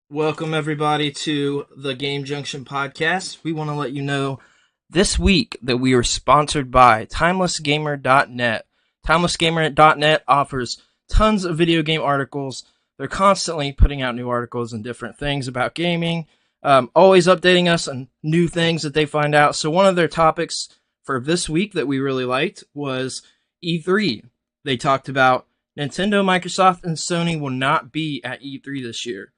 Welcome, everybody, to the Game Junction podcast. We want to let you know this week that we are sponsored by TimelessGamer.net. TimelessGamer.net offers tons of video game articles. They're constantly putting out new articles and different things about gaming, always updating us on new things that they find out. So, one of their topics for this week that we really liked was E3. They talked about Nintendo, Microsoft, and Sony will not be at E3 this year.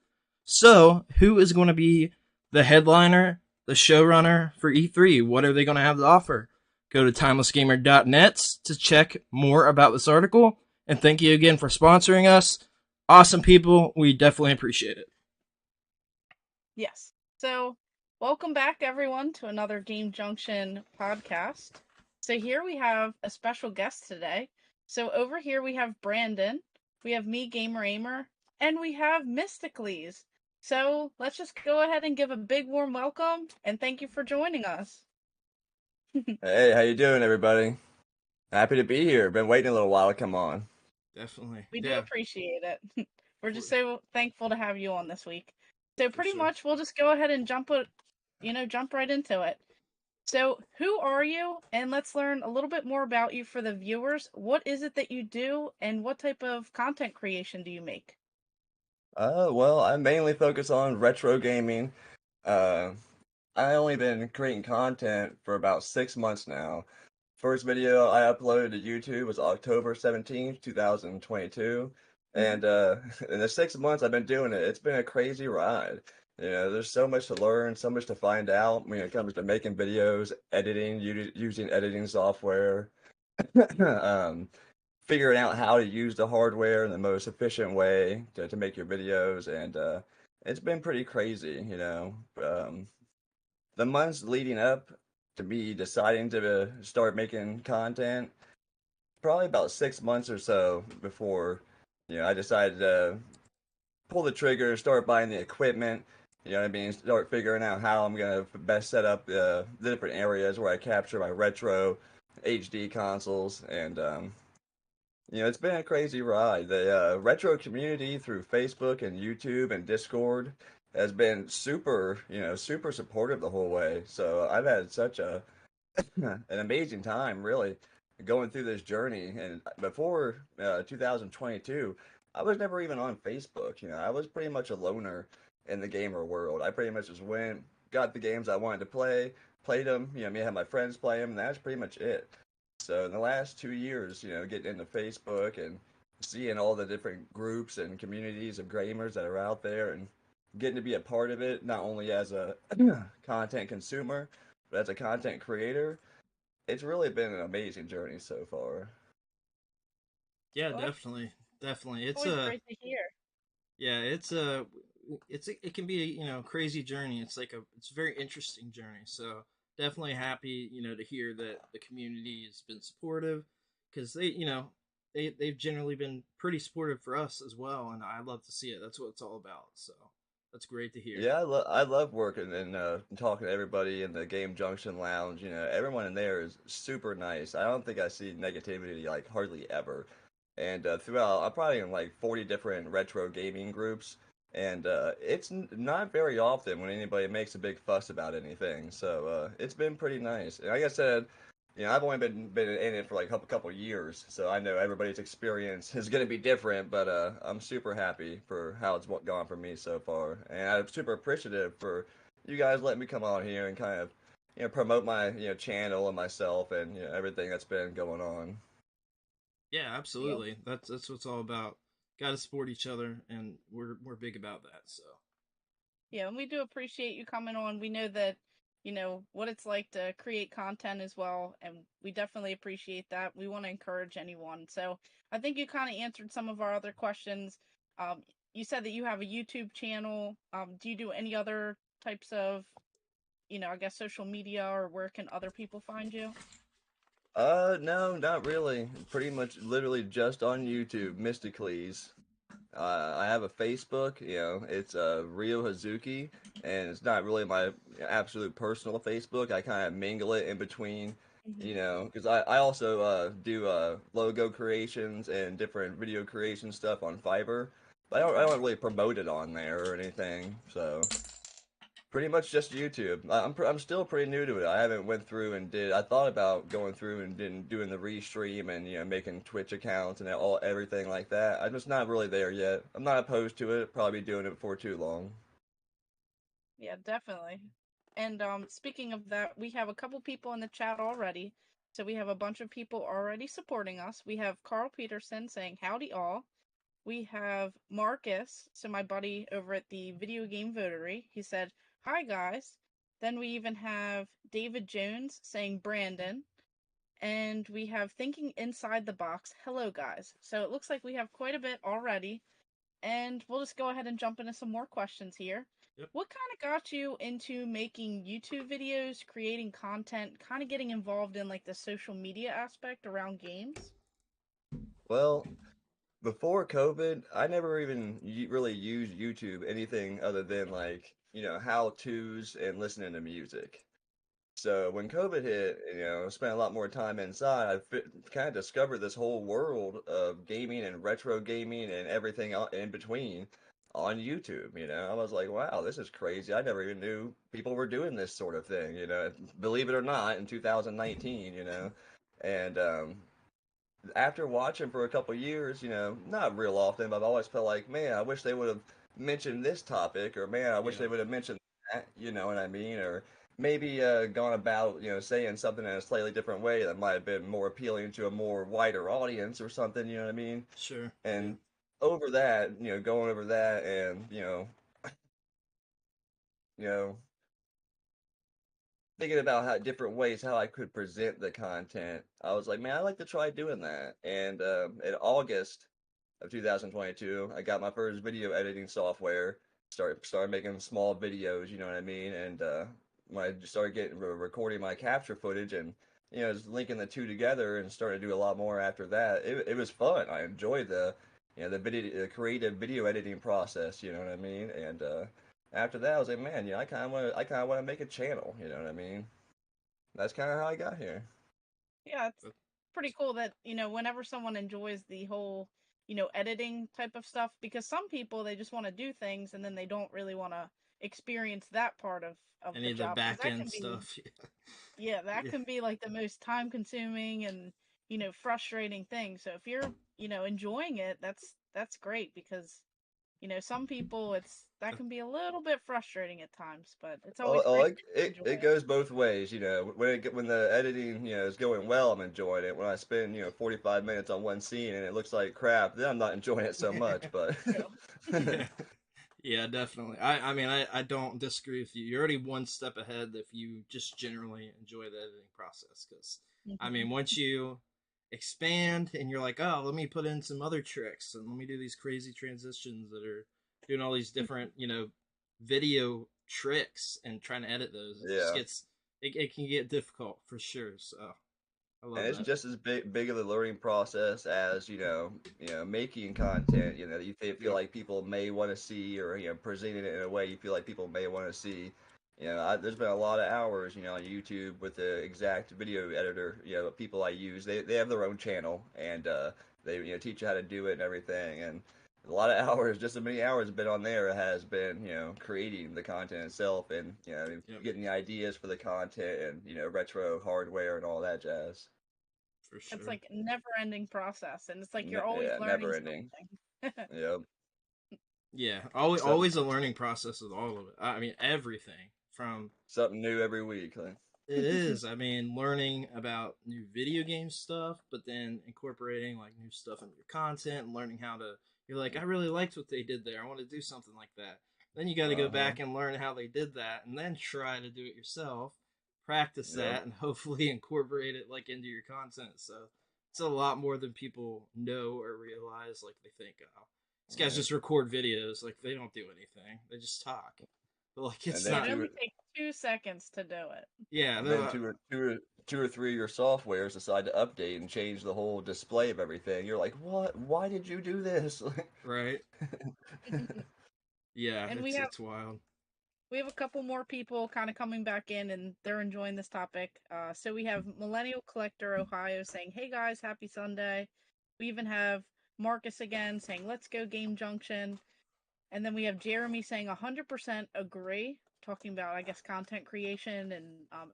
So, who is going to be the headliner, the showrunner for E3? What are they going to have to offer? Go to timelessgamer.net to check more about this article. And thank you again for sponsoring us. Awesome people. We definitely appreciate it. Yes. So, welcome back, everyone, to another Game Junction podcast. So, here we have a special guest today. So, over here we have Brandon, we have me, Gamer Aimer, and we have Mystacles. So, let's just go ahead and give a big warm welcome and thank you for joining us. Hey, how you doing, everybody? Happy to be here. Been waiting a little while to come on. Definitely. We do Yeah. appreciate it. We're just so thankful to have you on this week. So, pretty sure. much we'll just go ahead and jump right into it. So, who are you? And let's learn a little bit more about you for the viewers. What is it that you do, and what type of content creation do you make? Well, I mainly focus on retro gaming. Uh, I only been creating content for about 6 months now. First video I uploaded to YouTube was October 17th, 2022. Mhm. And in the 6 months I've been doing it, it's been a crazy ride. There's so much to learn, so much to find out when it comes to making videos, editing, using editing software. um, Figuring out how to use the hardware in the most efficient way to make your videos, and it's been pretty crazy. The months leading up to me deciding to start making content, probably about 6 months or so before, I decided to pull the trigger, start buying the equipment. You know what I mean? Start figuring out how I'm gonna best set up the different areas where I capture my retro HD consoles, and it's been a crazy ride. The retro community through Facebook and YouTube and Discord has been super supportive the whole way. So I've had such an amazing time, really, going through this journey. And before 2022, I was never even on Facebook. I was pretty much a loner in the gamer world. I pretty much just went, got the games I wanted to play, played them. Me and had my friends play them, and that's pretty much it. So in the last 2 years, getting into Facebook and seeing all the different groups and communities of gamers that are out there and getting to be a part of it, not only as a content consumer, but as a content creator, it's really been an amazing journey so far. Yeah, Well, that's definitely. Definitely. It's always a great to hear. yeah, it can be a crazy journey. It's a very interesting journey. So definitely happy to hear that the community has been supportive because they've generally been pretty supportive for us as well, and I love to see it. That's what it's all about. So that's great to hear. Yeah, I love working and talking to everybody in the Game Junction Lounge. Everyone in there is super nice. I don't think I see negativity like hardly ever. And throughout, I'm probably in like 40 different retro gaming groups, and it's not very often when anybody makes a big fuss about anything. So it's been pretty nice. And like I said, I've only been in it for like a couple years, so I know everybody's experience is going to be different. But I'm super happy for how it's gone for me so far, and I'm super appreciative for you guys letting me come on here and kind of promote my channel and myself and everything that's been going on. Yeah, Yeah. absolutely. That's what it's all about. Got to support each other, and we're big about that. So Yeah, and we do appreciate you coming on. We know that, what it's like to create content as well, and we definitely appreciate that. We want to encourage anyone. So I think you kind of answered some of our other questions. You said that you have a YouTube channel. Do you do any other types of, I guess social media, or where can other people find you? No, not really. Pretty much, literally just on YouTube, Mystacles. I have a Facebook, it's Rio Hazuki, and it's not really my absolute personal Facebook. I kind of mingle it in between, Hmm. because I also do logo creations and different video creation stuff on Fiverr. I don't really promote it on there or anything. So pretty much just YouTube. I'm still pretty new to it. I haven't went through and did. I thought about going through and doing the restream and making Twitch accounts and everything like that. I'm just not really there yet. I'm not opposed to it. Probably doing it for too long. Yeah, definitely. And speaking of that, we have a couple people in the chat already. So we have a bunch of people already supporting us. We have Carl Peterson saying howdy all. We have Marcus, so my buddy over at the Video Game Votery. He said, "Hi guys." Then we even have David Jones saying Brandon. And we have Thinking Inside the Box. Hello guys. So it looks like we have quite a bit already. And we'll just go ahead and jump into some more questions here. Yep. What kind of got you into making YouTube videos, creating content, kind of getting involved in like the social media aspect around games? Well, before COVID, I never even really used YouTube anything other than like how tos and listening to music. So when COVID hit, I spent a lot more time inside. I kind of discovered this whole world of gaming and retro gaming and everything in between on YouTube. I was like, wow, this is crazy. I never even knew people were doing this sort of thing. Believe it or not, in 2019. And after watching for a couple years, not real often, but I've always felt like, man, I wish they would have mentioned this topic, or man, I wish Yeah. they would have mentioned that. You know what I mean? Or maybe gone about, saying something in a slightly different way that might have been more appealing to a more wider audience or something. You know what I mean? Sure. And over that, going over that, and you know, thinking about how different ways how I could present the content, I was like, man, I'd like to try doing that. And in August of 2022, I got my first video editing software. Started making small videos, you know what I mean? And when I just started getting recording my capture footage and just linking the two together and started to do a lot more after that. It was fun. I enjoyed the creative video editing process, you know what I mean? And after that, I was like, man, I kind of want to make a channel, you know what I mean? That's kind of how I got here. Yeah, it's pretty cool that, whenever someone enjoys the whole, editing type of stuff, because some people, they just want to do things and then they don't really want to experience that part of Any the of the job. Because back that end can be, stuff. yeah, that Yeah. can be like the most time consuming and, frustrating thing. So if you're, enjoying it, that's great because, some people that can be a little bit frustrating at times, but it's Oh, always oh great it, to it, enjoy it it. goes both ways, when the editing, is going well, I'm enjoying it. When I spend, 45 minutes on one scene and it looks like crap, then I'm not enjoying it so much, but True. Yeah. Yeah, definitely. I mean, I don't disagree with you. You're already one step ahead if you just generally enjoy the editing process. Because, I mean, Mhm. once you expand and you're like, oh, let me put in some other tricks and let me do these crazy transitions that are doing all these different, video tricks and trying to edit those, it just yeah. gets, it can get difficult for sure. So, I And love it's that. just as big of a learning process as making content. You feel Yep. like people may want to see, or presenting it in a way you feel like people may want to see. There's been a lot of hours, on YouTube with the exact video editor. People I use, they have their own channel, and they teach you how to do it and everything. And a lot of hours, just as many hours have been on there has been creating the content itself, and Yep. getting the ideas for the content, and retro hardware and all that jazz. For It's sure. like a never-ending process, and it's like you're always Yeah, never learning ending. something. Yep. Yeah. Always, Something always a learning process with all of it. I mean, everything from something new every week. Like, it is. I mean, learning about new video game stuff, but then incorporating like new stuff into your content and learning how to. You're like, I really liked what they did there. I want to do something like that. Then you got to go uh-huh. back and learn how they did that, and then try to do it yourself. Practice Yep. that, and hopefully incorporate it like into your content. So it's a lot more than people know or realize. Like they think, oh, these guys Right. just record videos. Like they don't do anything. They just talk. But like And it's then And it not. only two takes 2 seconds to do it. Yeah. and then two or three of your softwares decide to update and change the whole display of everything. You're like, "What? Why did you do this?" Right. Yeah, And it's wild. we have a couple more people kind of coming back in, and they're enjoying this topic. So we have Millennial Collector Ohio saying, "Hey guys, happy Sunday." We even have Marcus again saying, "Let's go Game Junction." And then we have Jeremy saying 100% agree, talking about, I guess, content creation and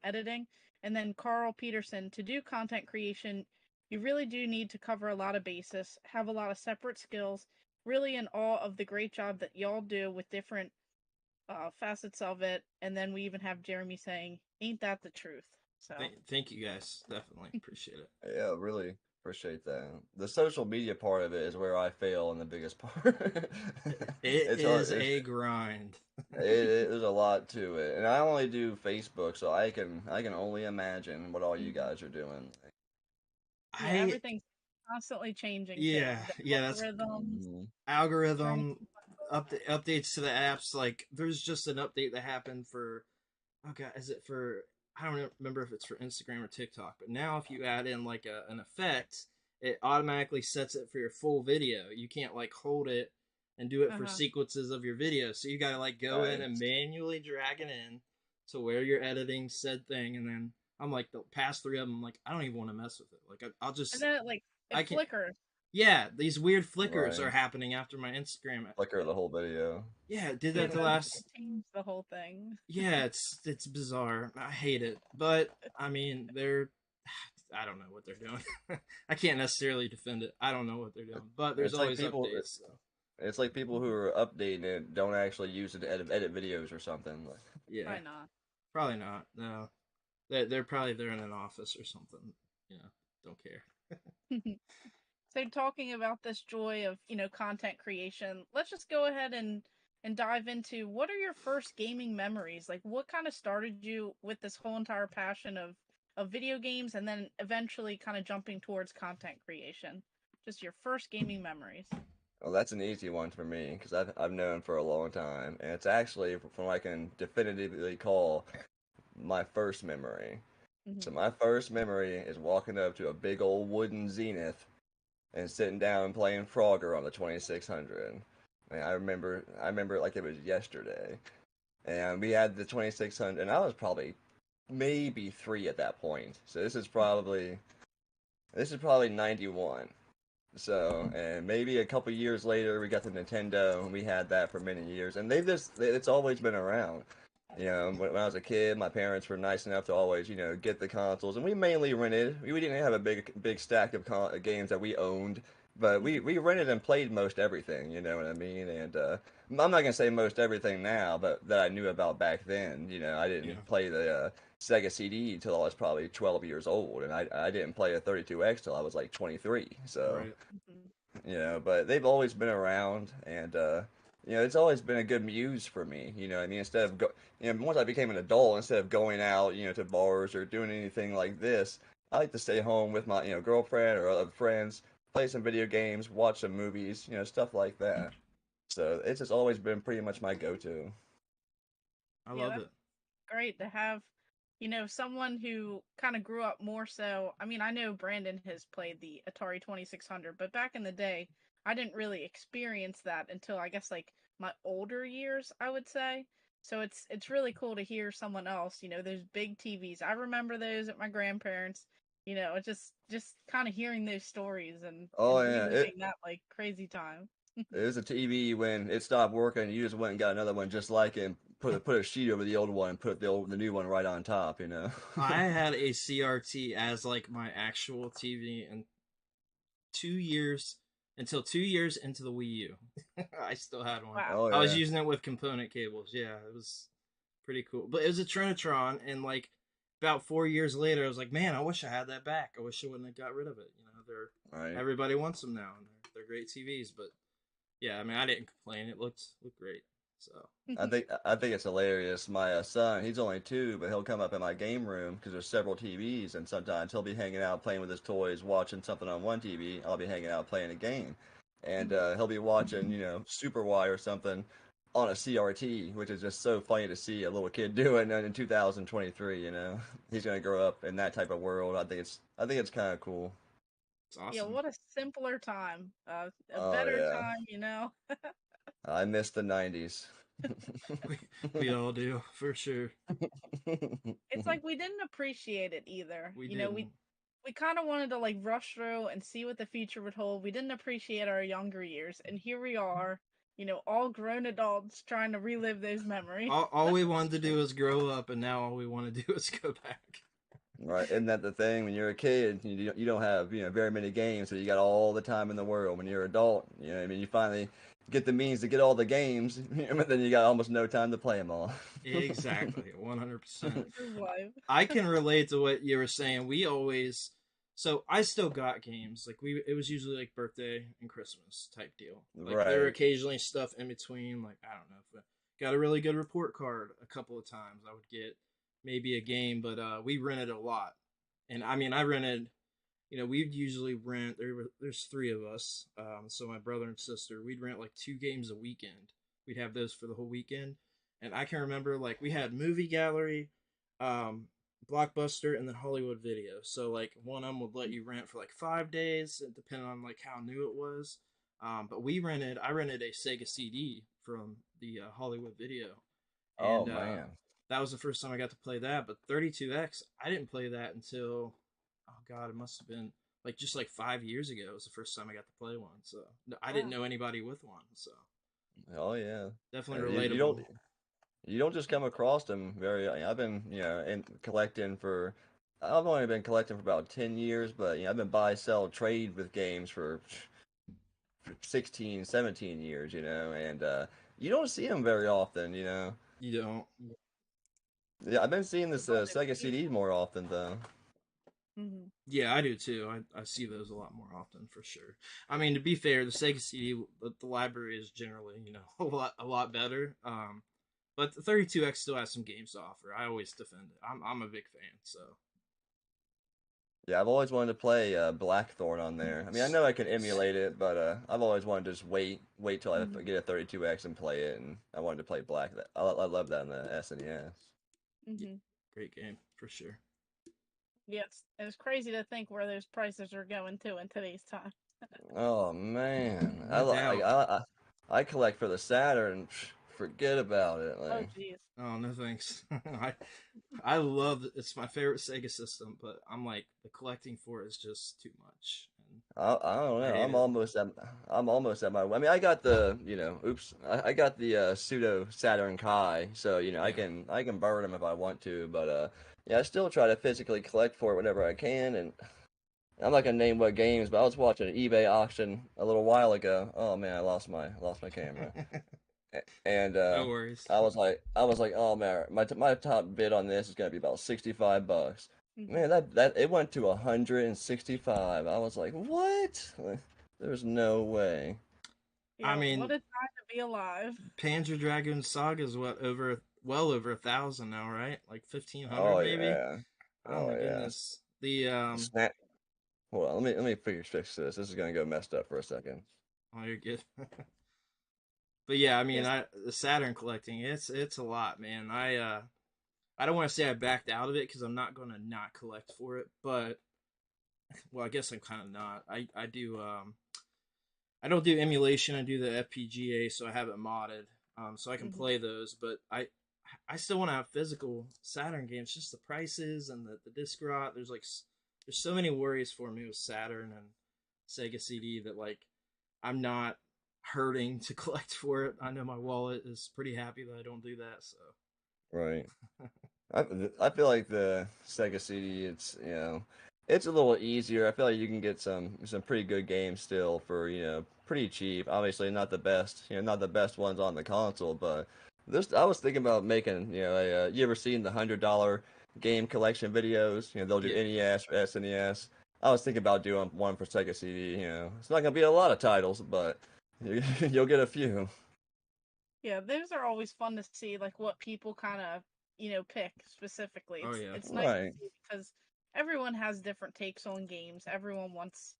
editing. And then Carl Peterson, to do content creation, you really do need to cover a lot of bases, have a lot of separate skills, really in awe of the great job that y'all do with different facets of it. And then we even have Jeremy saying, ain't that the truth? So Thank you guys. Definitely appreciate it. Yeah, really appreciate that. The social media part of it is where I fail in the biggest part. It It's hard. is a grind. There's a lot to it, and I only do Facebook, so I can only imagine what all you guys are doing. yeah, everything's constantly changing too. The That's algorithms, trying to algorithm keep up with updates to the apps. Like there's just an update that happened for, okay, is it for, I don't remember if it's for Instagram or TikTok, but now if you add in like an effect, it automatically sets it for your full video. You can't like hold it and do it for sequences of your video. So you gotta like go in and manually drag it in to where you're editing said thing, and then I'm like the past three of them, I'm like I don't even want to mess with it. Like I'll just And then it flickers. yeah, these weird flickers are Right. happening after my Instagram. Flicker the whole video. Yeah, it did that Yeah, the last. change the whole thing. Yeah, it's bizarre. I hate it, but I mean they're. I don't know what they're doing. I can't necessarily defend it. I don't know what they're doing, but there's It's like always people. updates. So. It's like people who are updating it don't actually use it to edit videos or something. Yeah, Why not? probably not. No, they're probably they're in an office or something. You know, don't care. So talking about this joy of, content creation, let's just go ahead and dive into what are your first gaming memories? Like what kind of started you with this whole entire passion of video games and then eventually kind of jumping towards content creation? Just your first gaming memories. Well, that's an easy one for me because I've known for a long time, and it's actually from what I can definitively call my first memory. So Mm-hmm. my first memory is walking up to a big old wooden Zenith and sitting down and playing Frogger on the 2600. And I remember it like it was yesterday. And we had the 2600, and I was probably maybe 3 at that point. So this is probably 91. So, and maybe a couple years later, we got the Nintendo, and we had that for many years. And it's always been around. When I was a kid, my parents were nice enough to always, get the consoles, and we mainly rented. We didn't have a big stack of games that we owned, but we rented and played most everything. You know what I mean? And I'm not gonna say most everything now, but that I knew about back then. I didn't play the Sega CD till I was probably 12 years old, and I didn't play a 32X till I was like 23. So. Right. But they've always been around, and it's always been a good muse for me. I mean, once I became an adult, instead of going out, to bars or doing anything like this, I like to stay home with my, girlfriend or other friends, play some video games, watch some movies, stuff like that. So it's just always been pretty much my go-to. I love it. Great to have, someone who kind of grew up more so. I mean, I know Brandon has played the Atari 2600, but back in the day, I didn't really experience that until I guess like my older years, I would say. So it's really cool to hear someone else, those big TVs. I remember those at my grandparents. Just kind of hearing those stories and Oh yeah, reliving that like crazy time. it was a TV when it stopped working. You just went and got another one just like it, and put a sheet over the old one, and put the new one right on top. I had a CRT as like my actual TV, and 2 years until 2 years into the Wii U, I still had one. Wow. Oh I was yeah. using it with component cables. Yeah, it was pretty cool. But it was a Trinitron, and like about 4 years later, I was like, man, I wish I had that back. I wish I wouldn't have got rid of it. Right. Everybody wants them now, and they're great TVs. But yeah, I mean, I didn't complain. It looked great. So I think it's hilarious. My son, he's only 2, but he'll come up in my game room because there's several TVs, and sometimes he'll be hanging out playing with his toys, watching something on one TV. I'll be hanging out playing a game, and he'll be watching, Super Y or something on a CRT, which is just so funny to see a little kid doing in 2023. He's gonna grow up in that type of world. I think it's kind of cool. it's awesome. Yeah, what a simpler time. A Oh better yeah, time. I miss the '90s. we all do for sure. It's like we didn't appreciate it either. We We kind of wanted to like rush through and see what the future would hold. We didn't appreciate our younger years, and here we are all grown adults trying to relive those memories. All we wanted to do was grow up, and now all we want to do is go back. Right, isn't that the thing? When you're a kid, you don't have very many games, so you got all the time in the world. When you're an adult, I mean, you finally get the means to get all the games, but then you got almost no time to play them all. Exactly, 100%. This is life. I can relate to what you were saying. So I still got games. Like it was usually like birthday and Christmas type deal. Like there were Right. occasionally stuff in between. Like I don't know if I got a really good report card a couple of times. I would get maybe a game, but we rented a lot. And I mean, I rented. We'd usually rent. There's three of us. So my brother and sister, we'd rent like 2 games a weekend. We'd have those for the whole weekend. And I can remember like we had movie gallery, um, Blockbuster, and then Hollywood Video. So like one of them would let you rent for like 5 days, depending on like how new it was. But I rented a Sega CD from the Hollywood Video, Oh and man. that was the first time I got to play that. But 32X, I didn't play that until, oh god, it must have been like just like 5 years ago. It was the first time I got to play one. So I didn't Wow. know anybody with one. So Oh yeah. definitely You relatable. don't just come across them very. I've been in collecting for. I've only been collecting for about 10 years, but I've been buy, sell, trade with games for 16, 17 years, and you don't see them very often. You don't. Yeah, I've been seeing It's this on Sega CD more often though. hmm Yeah, I do too. I see those a lot more often for sure. I mean, to be fair, the Sega CD, the library is generally a lot better. But the 32X still has some games to offer. I always defend it. I'm a big fan. So Yeah, I've always wanted to play Blackthorn on there. I mean, I know I can emulate it, but I've always wanted to just wait till I hmm get a 32X and play it, and I wanted to play Black. I love that in the SNES. yeah, hmm great game for sure. Yes, and it's crazy to think where those prices are going to in today's time. Oh man, No doubt. I collect for the Saturn. Forget about it. Oh, Like jeez. Oh no, thanks. I love it's my favorite Sega system, but I'm like the collecting for it is just too much, and I don't I know. hate it. I'm almost at my. I mean, I got the oops. I got the pseudo Saturn Kai, so Yeah. I can burn them if I want to, but yeah, I still try to physically collect for it whenever I can, and I'm not gonna name what games, but I was watching an eBay auction a little while ago. Oh man, I lost my camera, and No worries. I was like, oh man, my top bid on this is gonna be about $65. hmm Man, that it went to 165. I was like, what? Like, there's no way. I Yeah, what mean, a time to be alive. Panzer Dragoon Saga is well over 1,000 now, right? Like 1,500 Oh maybe. yeah, Oh my oh yeah. goodness. The Snap. Hold on, let me fix this. This is gonna go messed up for a second. oh, you're good. But yeah, I mean, Yes. the Saturn collecting, it's a lot, man. I don't want to say I backed out of it because I'm not gonna not collect for it, but well, I guess I'm kind of not. I do I don't do emulation. I do the FPGA, so I have it modded, so I can hmm play those. But I still want to have physical Saturn games. Just the prices and the disc rot. There's so many worries for me with Saturn and Sega CD that like I'm not hurting to collect for it. I know my wallet is pretty happy that I don't do that. So Right. I I feel like the Sega CD, it's a little easier. I feel like you can get some pretty good games still for pretty cheap. Obviously, not the best, not the best ones on the console, but this I was thinking about making, you ever seen the $100 game collection videos? They'll do yeah, NES or SNES. I was thinking about doing one for Sega CD. It's not gonna be a lot of titles, but you'll get a few. Yeah, those are always fun to see, like what people kind of, pick specifically. oh It's yeah, it's nice to Right. see because everyone has different takes on games. Everyone wants,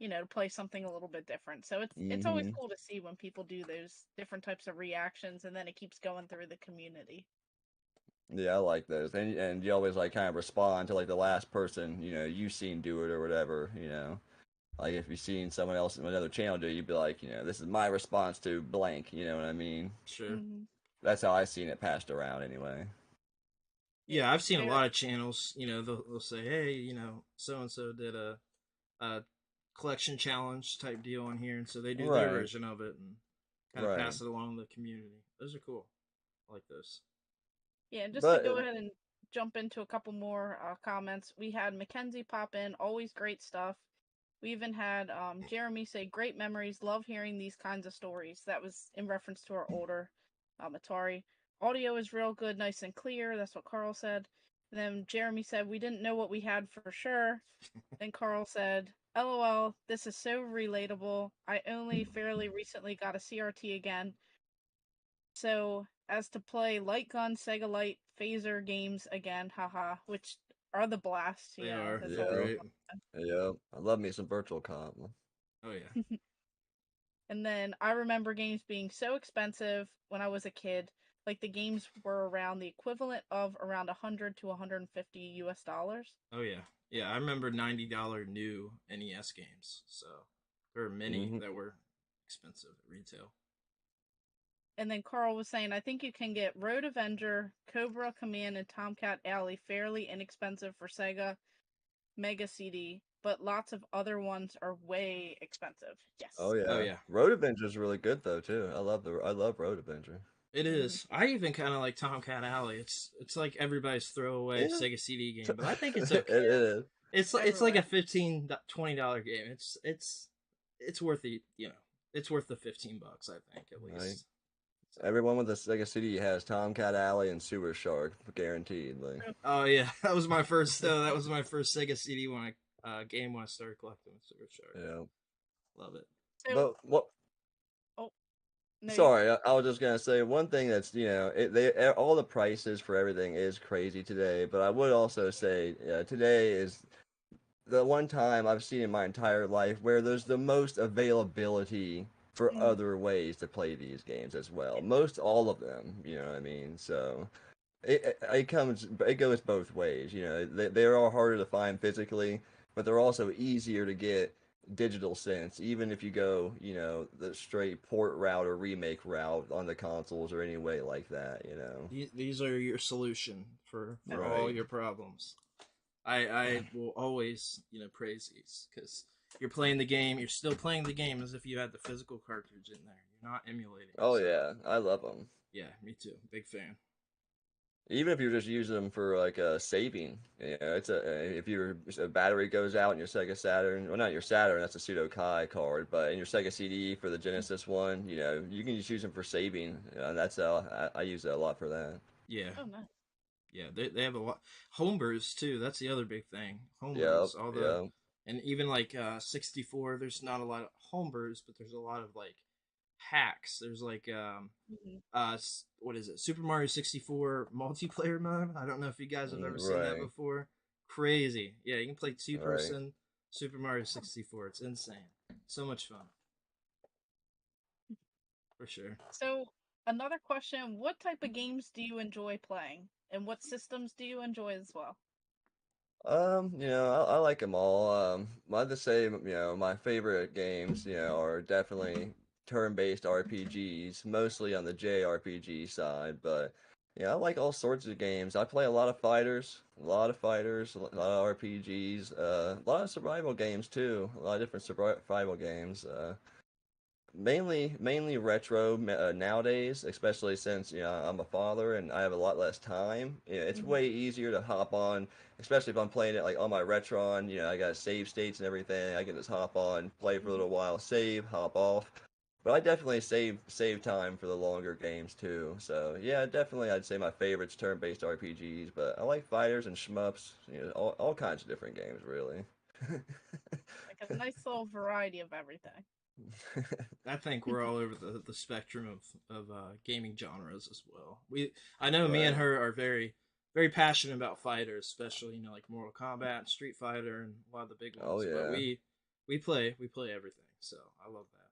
to play something a little bit different. So it's always Hmm. cool to see when people do those different types of reactions, and then it keeps going through the community. Yeah, I like those. And you always like kind of respond to like the last person, you've seen do it or whatever. Like if you've seen someone else in another channel do it, you'd be like, this is my response to blank, you know what I mean? sure. hmm That's how I seen it passed around anyway. Yeah, Yeah, I've seen a there. lot of channels. They'll say, hey, so and so did a collection challenge type deal on here, and so they do their Right. version of it, and kind of Right. pass it along to the community. Those are cool. I like those. Yeah, and just to But go ahead and jump into a couple more comments, we had Mackenzie pop in, always great stuff. We even had Jeremy say, great memories, love hearing these kinds of stories. That was in reference to our older Atari. Audio is real good, nice and clear. That's what Carl said. And then Jeremy said, we didn't know what we had for sure. Then Carl said, LOL, this is so relatable. I only fairly recently got a CRT again. So, as to play light gun, Sega Light, phaser games again, haha, which are the blast, They are. That's They're yeah, always great. fun. yeah, I love me some Virtual Cop. Oh yeah. And then I remember games being so expensive when I was a kid. Like the games were around the equivalent of around 100 to 150 US dollars. Oh yeah. Yeah, I remember $90 new NES games. So there were many Hmm. that were expensive at retail. And then Carl was saying, I think you can get Road Avenger, Cobra Command, and Tomcat Alley fairly inexpensive for Sega Mega CD, but lots of other ones are way expensive. Oh Yes. Oh yeah, yeah. Road Avenger is really good though too. I love Road Avenger. It Hmm. is. I even kind of like Tomcat Alley. It's like everybody's throwaway Yeah, Sega CD game, but I think it's it okay. Yeah, is. It's like a everywhere. $15-$20 game. It's worth the it's worth the $15 I think at Right. least. So. Everyone with a Sega CD has Tomcat Alley and Sewer Shark, guaranteed. Like, Oh yeah, that was my first. That was my first Sega CD when game when I started collecting with Super Shark. yeah. Love it. So, But what? oh, no, you Sorry, I was just gonna say one thing that's all the prices for everything is crazy today. But I would also say today is the one time I've seen in my entire life where there's the most availability for mm, other ways to play these games as well. Most all of them, you know what I mean? So it goes both ways. You know, they are harder to find physically, but they're also easier to get digital sense. Even if you go, you know, the straight port route or remake route on the consoles or any way like that. You know, These are your solution for all right? your problems. I will always praise these because you're playing the game. You're still playing the game as if you had the physical cartridge in there. You're not emulating. Oh So yeah, I love them. yeah, me too. Big fan. Even if you're just using them for like saving, you know, it's if your battery goes out in your Sega Saturn, well not your Saturn, that's a pseudo Kai card, but in your Sega CD for the Genesis one, you know, you can just use them for saving. And that's I use it a lot for that. Yeah, oh, nice. yeah. They have a lot homebrews too. That's the other big thing. Yep, Homebrews, all the yep, and even like 64. There's not a lot of homebrews, but there's a lot of like hacks. There's like Mhm. what is it? Super Mario 64 multiplayer mode. I don't know if you guys have ever seen that right, before. Crazy. Yeah, you can play two right. person Super Mario 64. It's insane. So much fun. For sure. So, another question, what type of games do you enjoy playing? And what systems do you enjoy as well? You know, I like them all. I'd just say, you know, my favorite games, you know, are definitely turn-based RPGs, mostly on the JRPG side, but yeah, I like all sorts of games. I play a lot of fighters, a lot of RPGs, a lot of survival games too, a lot of different survival games. Mainly retro nowadays, especially since you know I'm a father and I have a lot less time. You know, it's Mhm. way easier to hop on, especially if I'm playing it like on my Retron. You know, I got save states and everything. I can just hop on, play for a Mhm. little while, save, hop off. But I definitely save time for the longer games too. So yeah, definitely I'd say my favorite's turn-based RPGs, but I like fighters and shmups. You know, all kinds of different games really. Like a nice little variety of everything. I think we're all over the spectrum of gaming genres as well. I know me and Right. her are very passionate about fighters, especially like Mortal Kombat, and Street Fighter, and a lot of the big Oh ones. But yeah. we play everything, so I love that.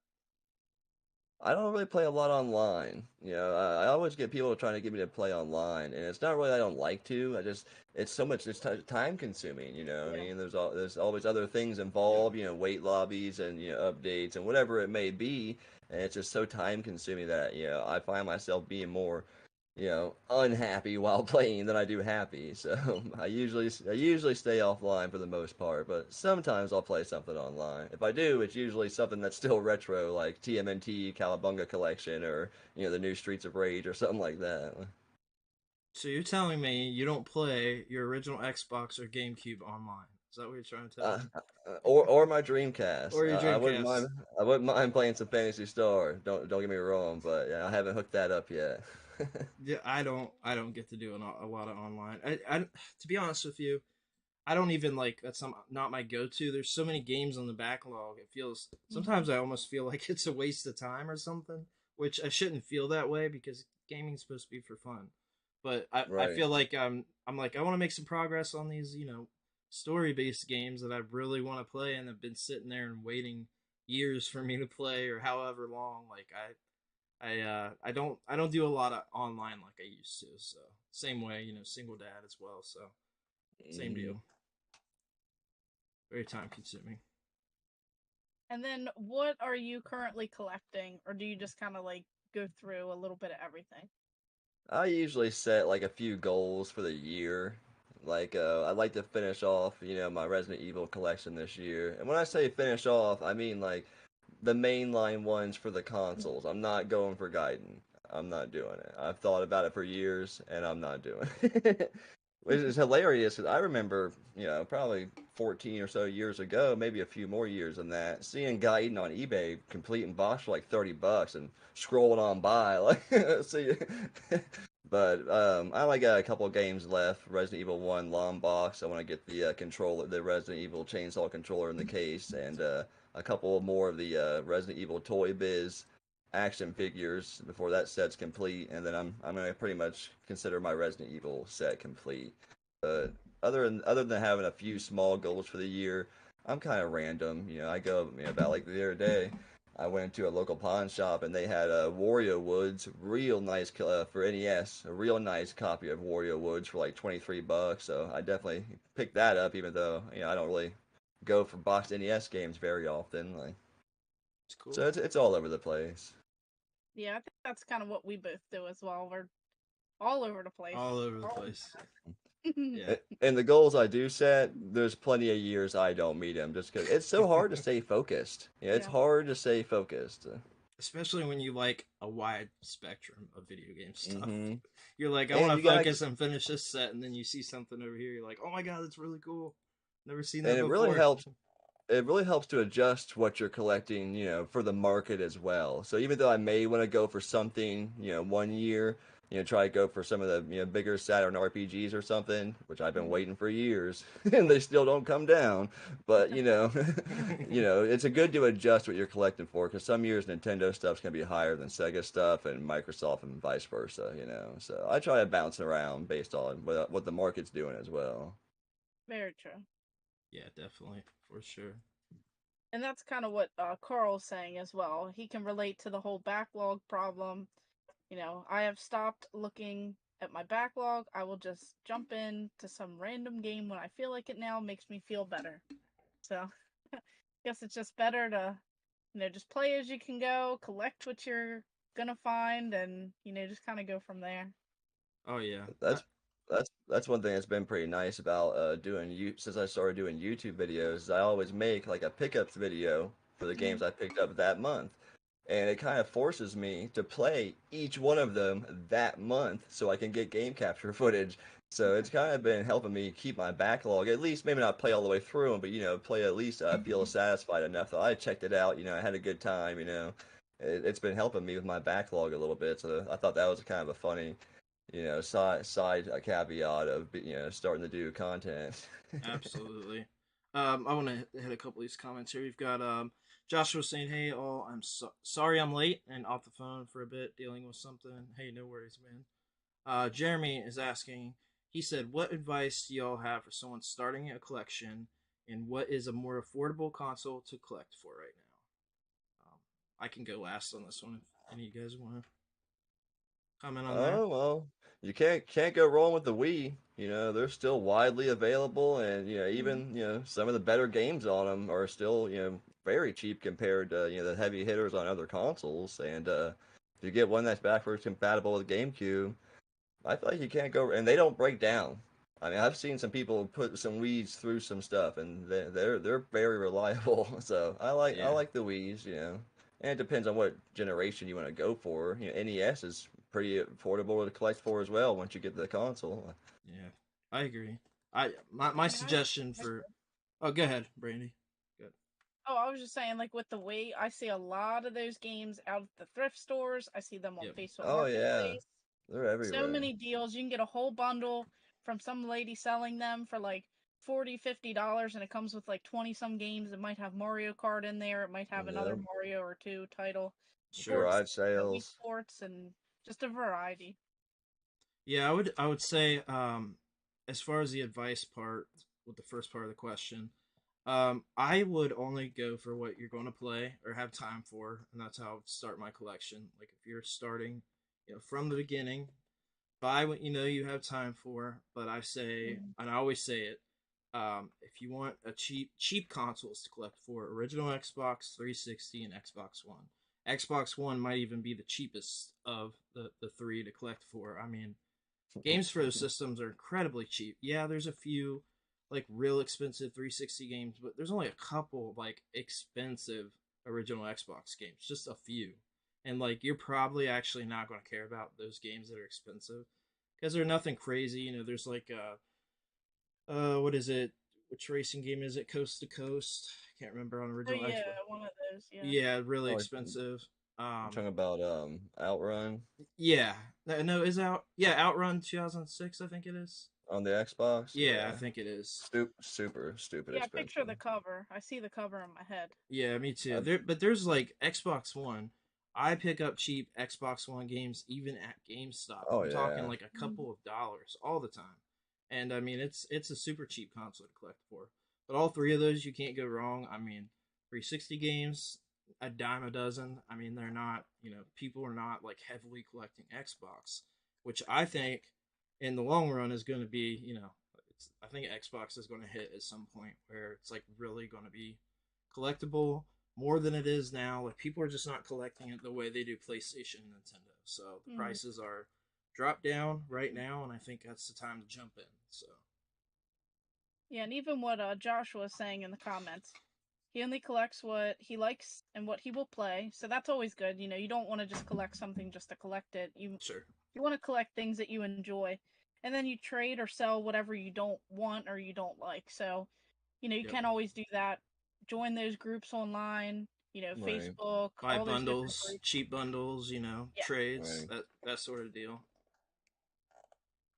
I don't really play a lot online. You know, I always get people trying to get me to play online, and it's not really I don't like to. I just it's so much it's time consuming. You know, what I Yeah. mean, there's always other things Yeah, involved. You know, wait lobbies and you know updates and whatever it may be, and it's just so time consuming that you know I find myself being more unhappy while playing than I do happy. So I usually stay offline for the most part, but sometimes I'll play something online. If I do, it's usually something that's still retro, like TMNT Cowabunga Collection, or the new Streets of Rage or something like that. So you're telling me you don't play your original Xbox or GameCube online? Is that what you're trying to tell Uh, me? or my Dreamcast. Or your I wouldn't Dreamcast? mind. I wouldn't mind playing some Fantasy Star. Don't get me wrong, but yeah, I haven't hooked that up yet. Yeah, I don't get to do a lot of online. To be honest with you, I don't even like that's not my go-to. There's so many games on the backlog. It feels Hmm. sometimes I almost feel like it's a waste of time or something, which I shouldn't feel that way because gaming's supposed to be for fun. But I Right. feel like I'm like I want to make some progress on these, story-based games that I really want to play and have been sitting there and waiting years for me to play or however long. Like I don't do a lot of online like I used to. So same way, single dad as well. So same Mhm. deal. Very time consuming. And then what are you currently collecting, or do you just kind of like go through a little bit of everything? I usually set like a few goals for the year. Like, I'd like to finish off, my Resident Evil collection this year. And when I say finish off, I mean like the mainline ones for the consoles. I'm not going for Gaiden. I'm not doing it. I've thought about it for years, and I'm not doing it. Which is hilarious because I remember, probably 14 or so years ago, maybe a few more years than that, seeing Gaiden on eBay complete in box for like $30 and scrolling on by like, see. But I only got a couple games left. Resident Evil 1 long box. I want to get the controller, the Resident Evil chainsaw controller in the case, and a couple more of the Resident Evil Toy Biz action figures before that set's complete, and then I'm gonna pretty much consider my Resident Evil set complete. But other than having a few small goals for the year, I'm kind of random. I go about like the other day. I went to a local pawn shop and they had Wario Woods, real nice for NES, a real nice copy of Wario Woods for like $23. So I definitely picked that up, even though I don't really go for boxed NES games very often. Like, It's so cool. it's all over the place. Yeah, I think that's kind of what we both do as well. We're all over the place. All over the All place. over. Yeah. And the goals I do set, there's plenty of years I don't meet them just because it's so hard to stay focused. Yeah, it's Yeah. hard to stay focused. Especially when you like a wide spectrum of video game stuff. Hmm. You're like, I want And to you gotta, focus and finish this set, and then you see something over here. You're like, oh my god, that's really cool. Never seen and that it really before. helps. It really helps to adjust what you're collecting, for the market as well. So even though I may want to go for something, one year, try to go for some of the, bigger Saturn RPGs or something, which I've been Hmm. waiting for years, and they still don't come down. But it's a good to adjust what you're collecting for, because some years Nintendo stuff's gonna be higher than Sega stuff and Microsoft and vice versa. So I try to bounce around based on what the market's doing as well. Very true. Yeah, definitely for sure. And that's kind of what Carl's saying as well. He can relate to the whole backlog problem. I have stopped looking at my backlog. I will just jump in to some random game when I feel like it now. Makes me feel better. So, guess it's just better to, just play as you can go, collect what you're gonna find, and, just kind of go from there. Oh yeah. That's that's one thing that's been pretty nice about doing you since I started doing YouTube videos. Is I always make like a pickups video for the Hmm. games I picked up that month, and it kind of forces me to play each one of them that month so I can get game capture footage. So it's kind of been helping me keep my backlog, at least maybe not play all the way through them, but play at least feel satisfied enough that I checked it out. I had a good time. It's been helping me with my backlog a little bit. So I thought that was kind of a funny side caveat of starting to do content. Absolutely. I want to hit a couple of these comments here. We've got Joshua saying, "Hey, all, sorry I'm late and off the phone for a bit dealing with something. Hey, no worries, man." Jeremy is asking. He said, "What advice do y'all have for someone starting a collection, and what is a more affordable console to collect for right now?" I can go last on this one if any of you guys want to comment on there. Oh well, you can't go wrong with the Wii. They're still widely available, and Hmm. even some of the better games on them are still very cheap compared to the heavy hitters on other consoles. And if you get one that's backwards compatible with GameCube, I feel like you can't go, and they don't break down. I mean, I've seen some people put some weeds through some stuff, and they're very reliable. So I Yeah. like the Wii's, you know. And it depends on what generation you want to go for. You know, NES is pretty affordable to collect for as well once you get the console. Yeah, I agree. My I mean, suggestion I for oh, go ahead, Brandy. Good. Oh, I was just saying, like with the Wii, I see a lot of those games out at the thrift stores. I see them on Yep. Facebook Oh yeah, Marketplace. they're So everywhere. many deals. You can get a whole bundle from some lady selling them for like $40, $50, and it comes with like 20 some games. It might have Mario Kart in there. It might have another Yep. Mario or two title, Sure. sports, Garage Wii sales. Sports, and just a variety. Yeah, I would say as far as the advice part with the first part of the question, I would only go for what you're going to play or have time for, and that's how I would start my collection. Like if you're starting, from the beginning, buy what you know you have time for. But I say, Mhm. and I always say it, if you want a cheap consoles to collect for, original Xbox 360 and Xbox One. Xbox One might even be the cheapest of the three to collect for. I mean, games for those systems are incredibly cheap. Yeah, there's a few like real expensive 360 games, but there's only a couple like expensive original Xbox games, just a few. And like you're probably actually not going to care about those games that are expensive because they're nothing crazy. There's like what is it? Which racing game is it? Coast to Coast. I can't remember on Oh original yeah, Xbox. one of those. Yeah. Yeah, really Oh, expensive. you're Um, talking about Outrun yeah, no, is out. Yeah, Outrun 2006, I think it is. on the Xbox. Yeah, I Yeah, think it is. super stupid Yeah, picture expensive. the cover. I see the cover in my head. Yeah, me too. I, But there's like Xbox One. I pick up cheap Xbox One games even at GameStop. oh I'm talking yeah, like a Mhm. couple of dollars all the time. And I mean it's a super cheap console to collect for. But all three of those you can't go wrong. I mean, 360 games, a dime a dozen. I mean, they're not, people are not like heavily collecting Xbox, which I think in the long run is going to be, I think Xbox is going to hit at some point where it's like really going to be collectible more than it is now. Like people are just not collecting it the way they do PlayStation and Nintendo. So the Mhm. prices are dropped down right now, and I think that's the time to jump in. So Yeah, and even what Joshua was saying in the comments, he only collects what he likes and what he will play. So that's always good. You don't want to just collect something just to collect it. sure, You want to collect things that you enjoy, and then you trade or sell whatever you don't want or you don't like. So, you yep. can always do that. Join those groups online. right, Facebook, Buy all those different bundles, groups. cheap bundles, Yeah, trades, right. that sort of deal.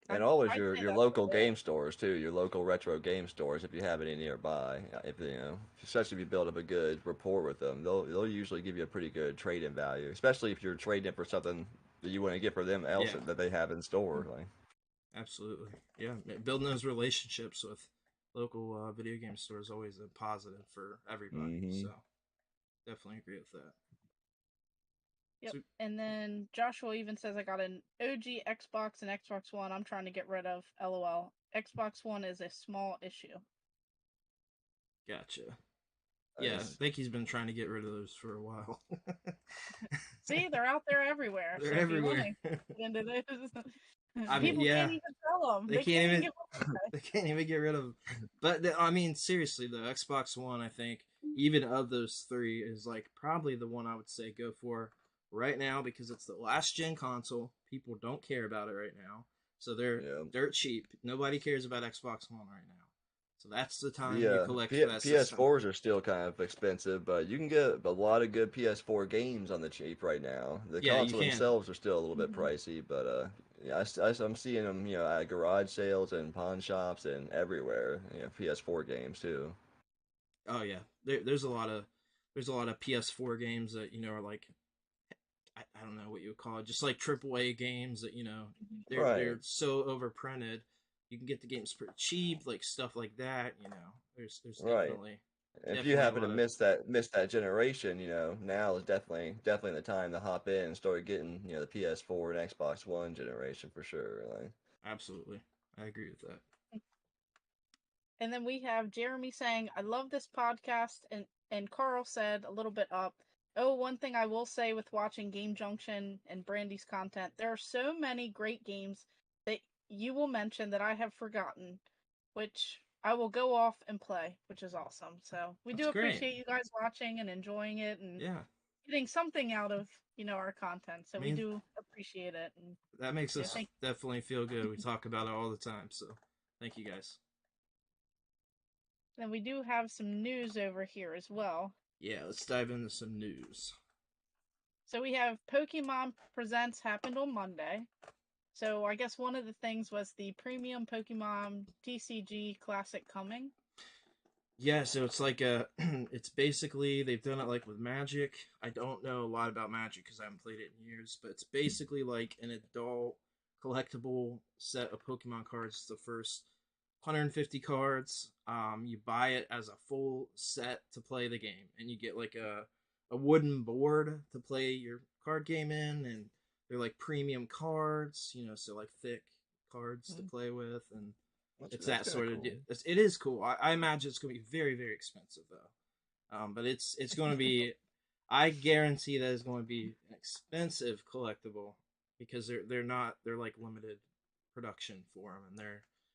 And I'd always I'd say your that's the local way. game stores too, your local retro game stores if you have any nearby. If you know, especially if you build up a good rapport with them, they'll usually give you a pretty good trade-in value, especially if you're trading it for something that you want to get for them else Yeah, that they have in store. Like, absolutely. Yeah, building those relationships with local video game stores is always a positive for everybody. hmm So definitely agree with that. Yep. So And then Joshua even says I got an OG Xbox and Xbox One I'm trying to get rid of. LOL. Xbox One is a small issue. gotcha. Yeah, I nice. think he's been trying to get rid of those for a while. See, they're out there everywhere. They're So if you want everywhere. to get into those, I mean, people can't yeah, even sell them. they They can't can't even even give them away. they can't even get rid of them. But I mean, seriously, the Xbox One, I think, even of those three, is like probably the one I would say go for right now because it's the last gen console. People don't care about it right now, so they're Yeah. dirt cheap. Nobody cares about Xbox One right now. So that's the time The you collect for that system. PS4s are still kind of expensive, but you can get a lot of good PS4 games on the cheap right now. The Yeah, you console can. themselves are still a little bit Mhm. pricey, but yeah, I'm seeing them, at garage sales and pawn shops and everywhere. PS4 games too. Oh yeah, there's a lot of PS4 games that are like I don't know what you would call it, just like AAA games that they're Right. so overprinted. You can get the games pretty cheap, like stuff like that. There's Right. definitely If you definitely a happen to lot of miss that generation, now is definitely the time to hop in and start getting, the PS4 and Xbox One generation for sure. Like, absolutely. I agree with that. And then we have Jeremy saying, I love this podcast. And Carl said a little bit up, oh, one thing I will say with watching Game Junction and Brandy's content, there are so many great games that you will mention that I have forgotten, which I will go off and play, which is awesome. So we That's do great. appreciate you guys watching and enjoying it and Yeah. getting something out of, our content. So I we mean, do appreciate it. And that makes us thank definitely feel good. We talk about it all the time, so thank you guys. And we do have some news over here as well. Yeah, let's dive into some news. So we have Pokemon Presents happened on Monday. So I guess one of the things was the premium Pokemon TCG Classic coming. Yeah, so it's like it's basically, they've done it like with Magic. I don't know a lot about Magic because I haven't played it in years, but it's basically like an adult collectible set of Pokemon cards. It's the first 150 cards. You buy it as a full set to play the game, and you get like a wooden board to play your card game in, and they're like premium cards, so like thick cards to play with, and it's that sort of cool. it is cool. I imagine it's going to be very, very expensive though, but it's going to be. I guarantee that it's going to be an expensive collectible because they're like limited production for them, and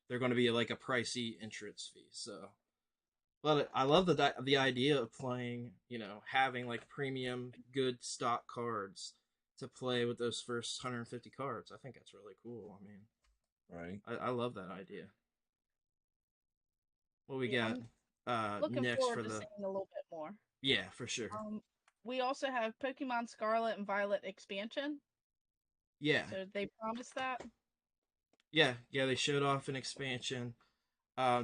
they're going to be like a pricey entrance fee. So, but I love the idea of playing, having like premium good stock cards to play with those first 150 cards. I think that's really cool. I mean, Right. I love that idea. What we Yeah, got looking next forward for to the? seeing a little bit more. Yeah, for sure. We also have Pokemon Scarlet and Violet expansion. Yeah, So they promised that. yeah. They showed off an expansion.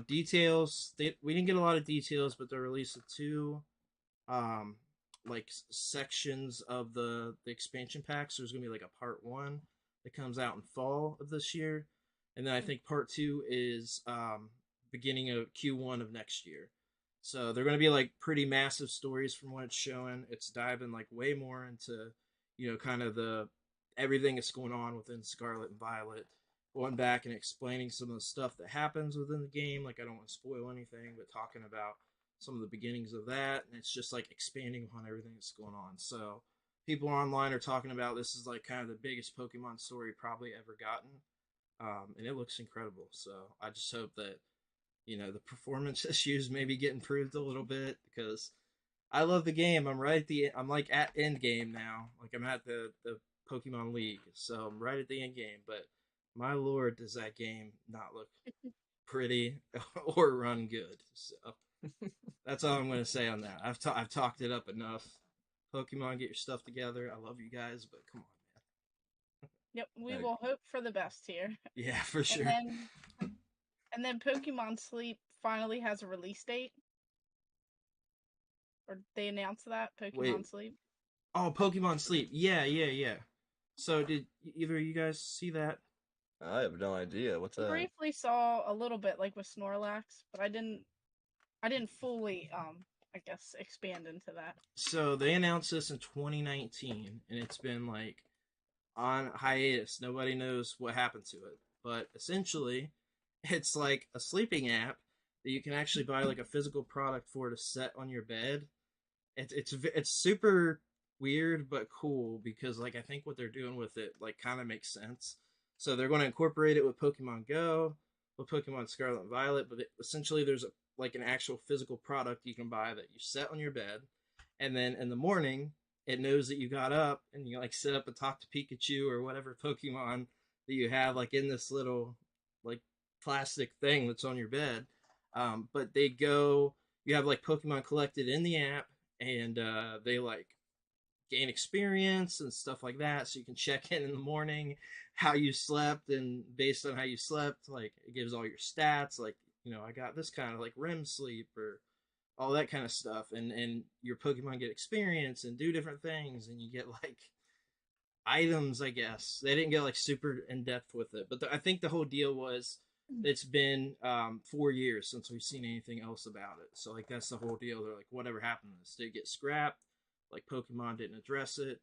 Details. We didn't get a lot of details, but they released two, um, like sections of the expansion pack. So there's gonna be like a part one that comes out in fall of this year, and then I think part two is beginning of Q1 of next year. So they're going to be like pretty massive stories from what it's showing. It's diving like way more into, kind of the everything that's going on within Scarlet and Violet, going back and explaining some of the stuff that happens within the game. Like I don't want to spoil anything, but talking about some of the beginnings of that, and it's just like expanding upon everything that's going on. So people online are talking about this is like kind of the biggest Pokemon story probably ever gotten, and it looks incredible. So I just hope that the performance issues maybe get improved a little bit because I love the game. I'm like at end game now. Like I'm at the Pokemon League, so I'm right at the end game. But my lord, does that game not look pretty or run good? So that's all I'm going to say on that. I've talked it up enough. Pokemon, get your stuff together. I love you guys, but come on, man. Yep, we will hope for the best here. Yeah, for sure. And then Pokemon Sleep finally has a release date. Or they announced that Pokemon Sleep. Oh, Pokemon Sleep. Yeah. So did either of you guys see that? I have no idea. What's I that? briefly saw a little bit like with Snorlax, but I didn't fully I guess expand into that. So they announced this in 2019, and it's been like on hiatus. Nobody knows what happened to it. But essentially, it's like a sleeping app that you can actually buy like a physical product for to set on your bed. It's super weird but cool because like I think what they're doing with it like kind of makes sense. So they're going to incorporate it with Pokemon Go, with Pokemon Scarlet and Violet, but essentially there's like an actual physical product you can buy that you set on your bed, and then in the morning it knows that you got up and you like sit up and talk to Pikachu or whatever Pokemon that you have like in this little like plastic thing that's on your bed. But you have like Pokemon collected in the app, and they like gain experience and stuff like that. So you can check in the morning how you slept, and based on how you slept, like it gives all your stats. Like I got this kind of like REM sleep or all that kind of stuff, and your Pokemon get experience and do different things, and you get like items. I guess they didn't get like super in depth with it, but I think the whole deal was it's been 4 years since we've seen anything else about it. So like that's the whole deal. They're like, whatever happened to this? Did it get scrapped? Like Pokemon didn't address it.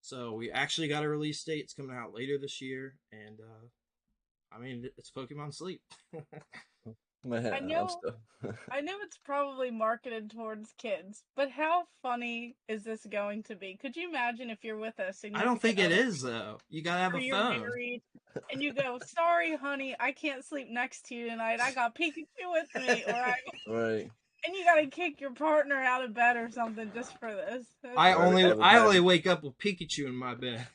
So we actually got a release date. It's coming out later this year, and I mean it's Pokemon Sleep. Man, I I'm know still. I know it's probably marketed towards kids, but how funny is this going to be? Could you imagine if you're with a I don't significant think it other is though. You gotta have or a you're phone. married and you go, "Sorry, honey, I can't sleep next to you tonight. I got Pikachu with me," or I Right. and you gotta kick your partner out of bed or something just for this. I Or only every I only time, wake up with Pikachu in my bed.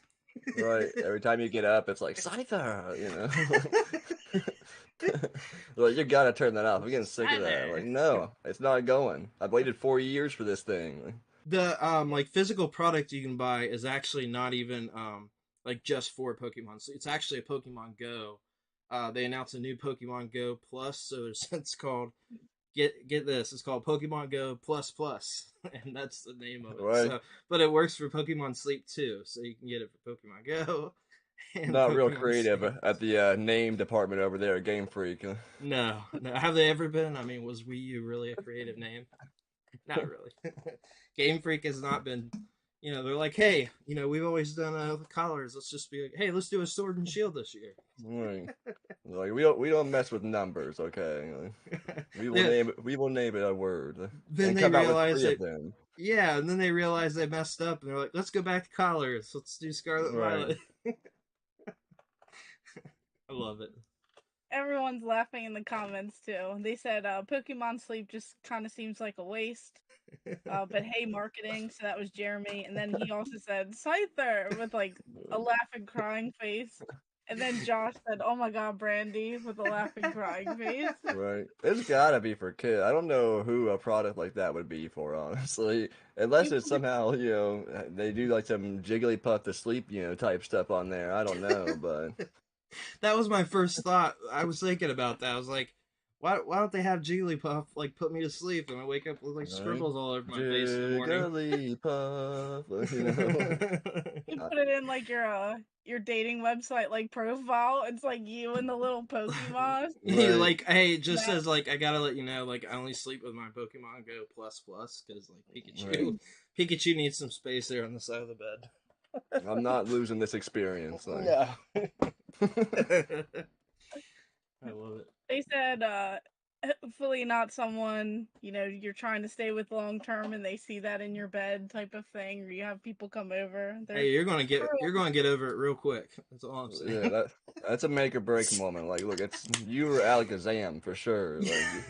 right? Every time you get up, it's like Scyther, you know. Like you gotta turn that off. I'm getting sick of that. Scyther. Like, no, it's not going. I've waited 4 years for this thing. The like physical product you can buy is actually not even like just for Pokemon. So it's actually a Pokemon Go. They announced a new Pokemon Go Plus, so it's called get this. It's called Pokemon Go Plus Plus, and that's the name of it. Right? So, but it works for Pokemon Sleep too, so you can get it for Pokemon Go and Not real Pokemon creative Sleep. at the name department over there at Game Freak. No, no. Have they ever been? I mean, was Wii U really a creative name? Not really. Game Freak has not been. They're like, hey, we've always done collars. Let's just be like, hey, let's do a Sword and Shield this year. Right. Like we don't mess with numbers, okay? Like, Then we will name it a word then and they come out with realize three of that, them. yeah, and then they realize they messed up, and they're like, let's go back to collars. Let's do Scarlet and Right. Violet. I love it. Everyone's laughing in the comments too. They said Pokemon Sleep just kind of seems like a waste. But hey, marketing. So that was Jeremy, and then he also said Scyther with like a laughing, crying face. And then Josh said, "Oh my God, Brandy," with a laughing, crying face. Right. It's gotta be for kids. I don't know who a product like that would be for, honestly. Unless it's somehow, they do like some Jigglypuff to sleep, type stuff on there. I don't know, but That was my first thought. I was thinking about that. I was like, why don't they have Jigglypuff like put me to sleep and I wake up with like right? scribbles all over my face in the morning? Jigglypuff, You I- put it in like your dating website like profile. It's like you and the little Pokemon. You right, like, hey, it just That says like I gotta let you know, like I only sleep with my Pokemon Go Plus Plus because like right. Pikachu needs some space there on the side of the bed. I'm not losing this experience. Like, No. I love it. they said hopefully not someone you're trying to stay with long term and they see that in your bed type of thing, or you have people come over. Hey, They're you're gonna get over it real quick. That's all I'm yeah, saying. that's a make or break moment. Like, look, it's you or Alakazam for sure.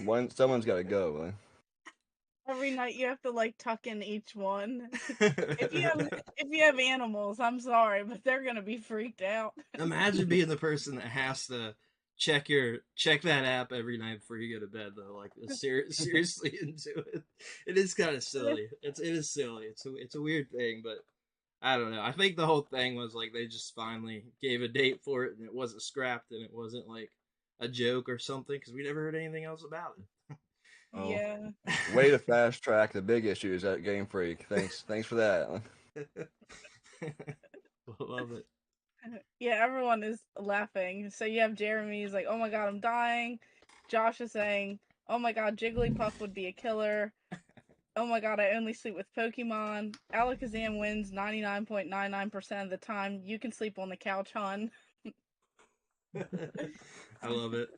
Like, someone's got to go. Like, every night you have to like tuck in each one. If you have animals, I'm sorry, but they're gonna be freaked out. Imagine being the person that has to check that app every night before you go to bed though. Like seriously into it. It is kind of silly. It is silly. It's a weird thing, but I don't know. I think the whole thing was like they just finally gave a date for it and it wasn't scrapped and it wasn't like a joke or something because we never heard anything else about oh, Yeah. way to fast track the big issues at Game Freak. Thanks for that. it. Love it. Yeah, everyone is laughing. So you have Jeremy's like, "Oh my God, I'm dying." Josh is saying, "Oh my God, Jigglypuff would be a killer." Oh my God, I only sleep with Pokemon. Alakazam wins 99.99% of the time. You can sleep on the couch, hon. I love it.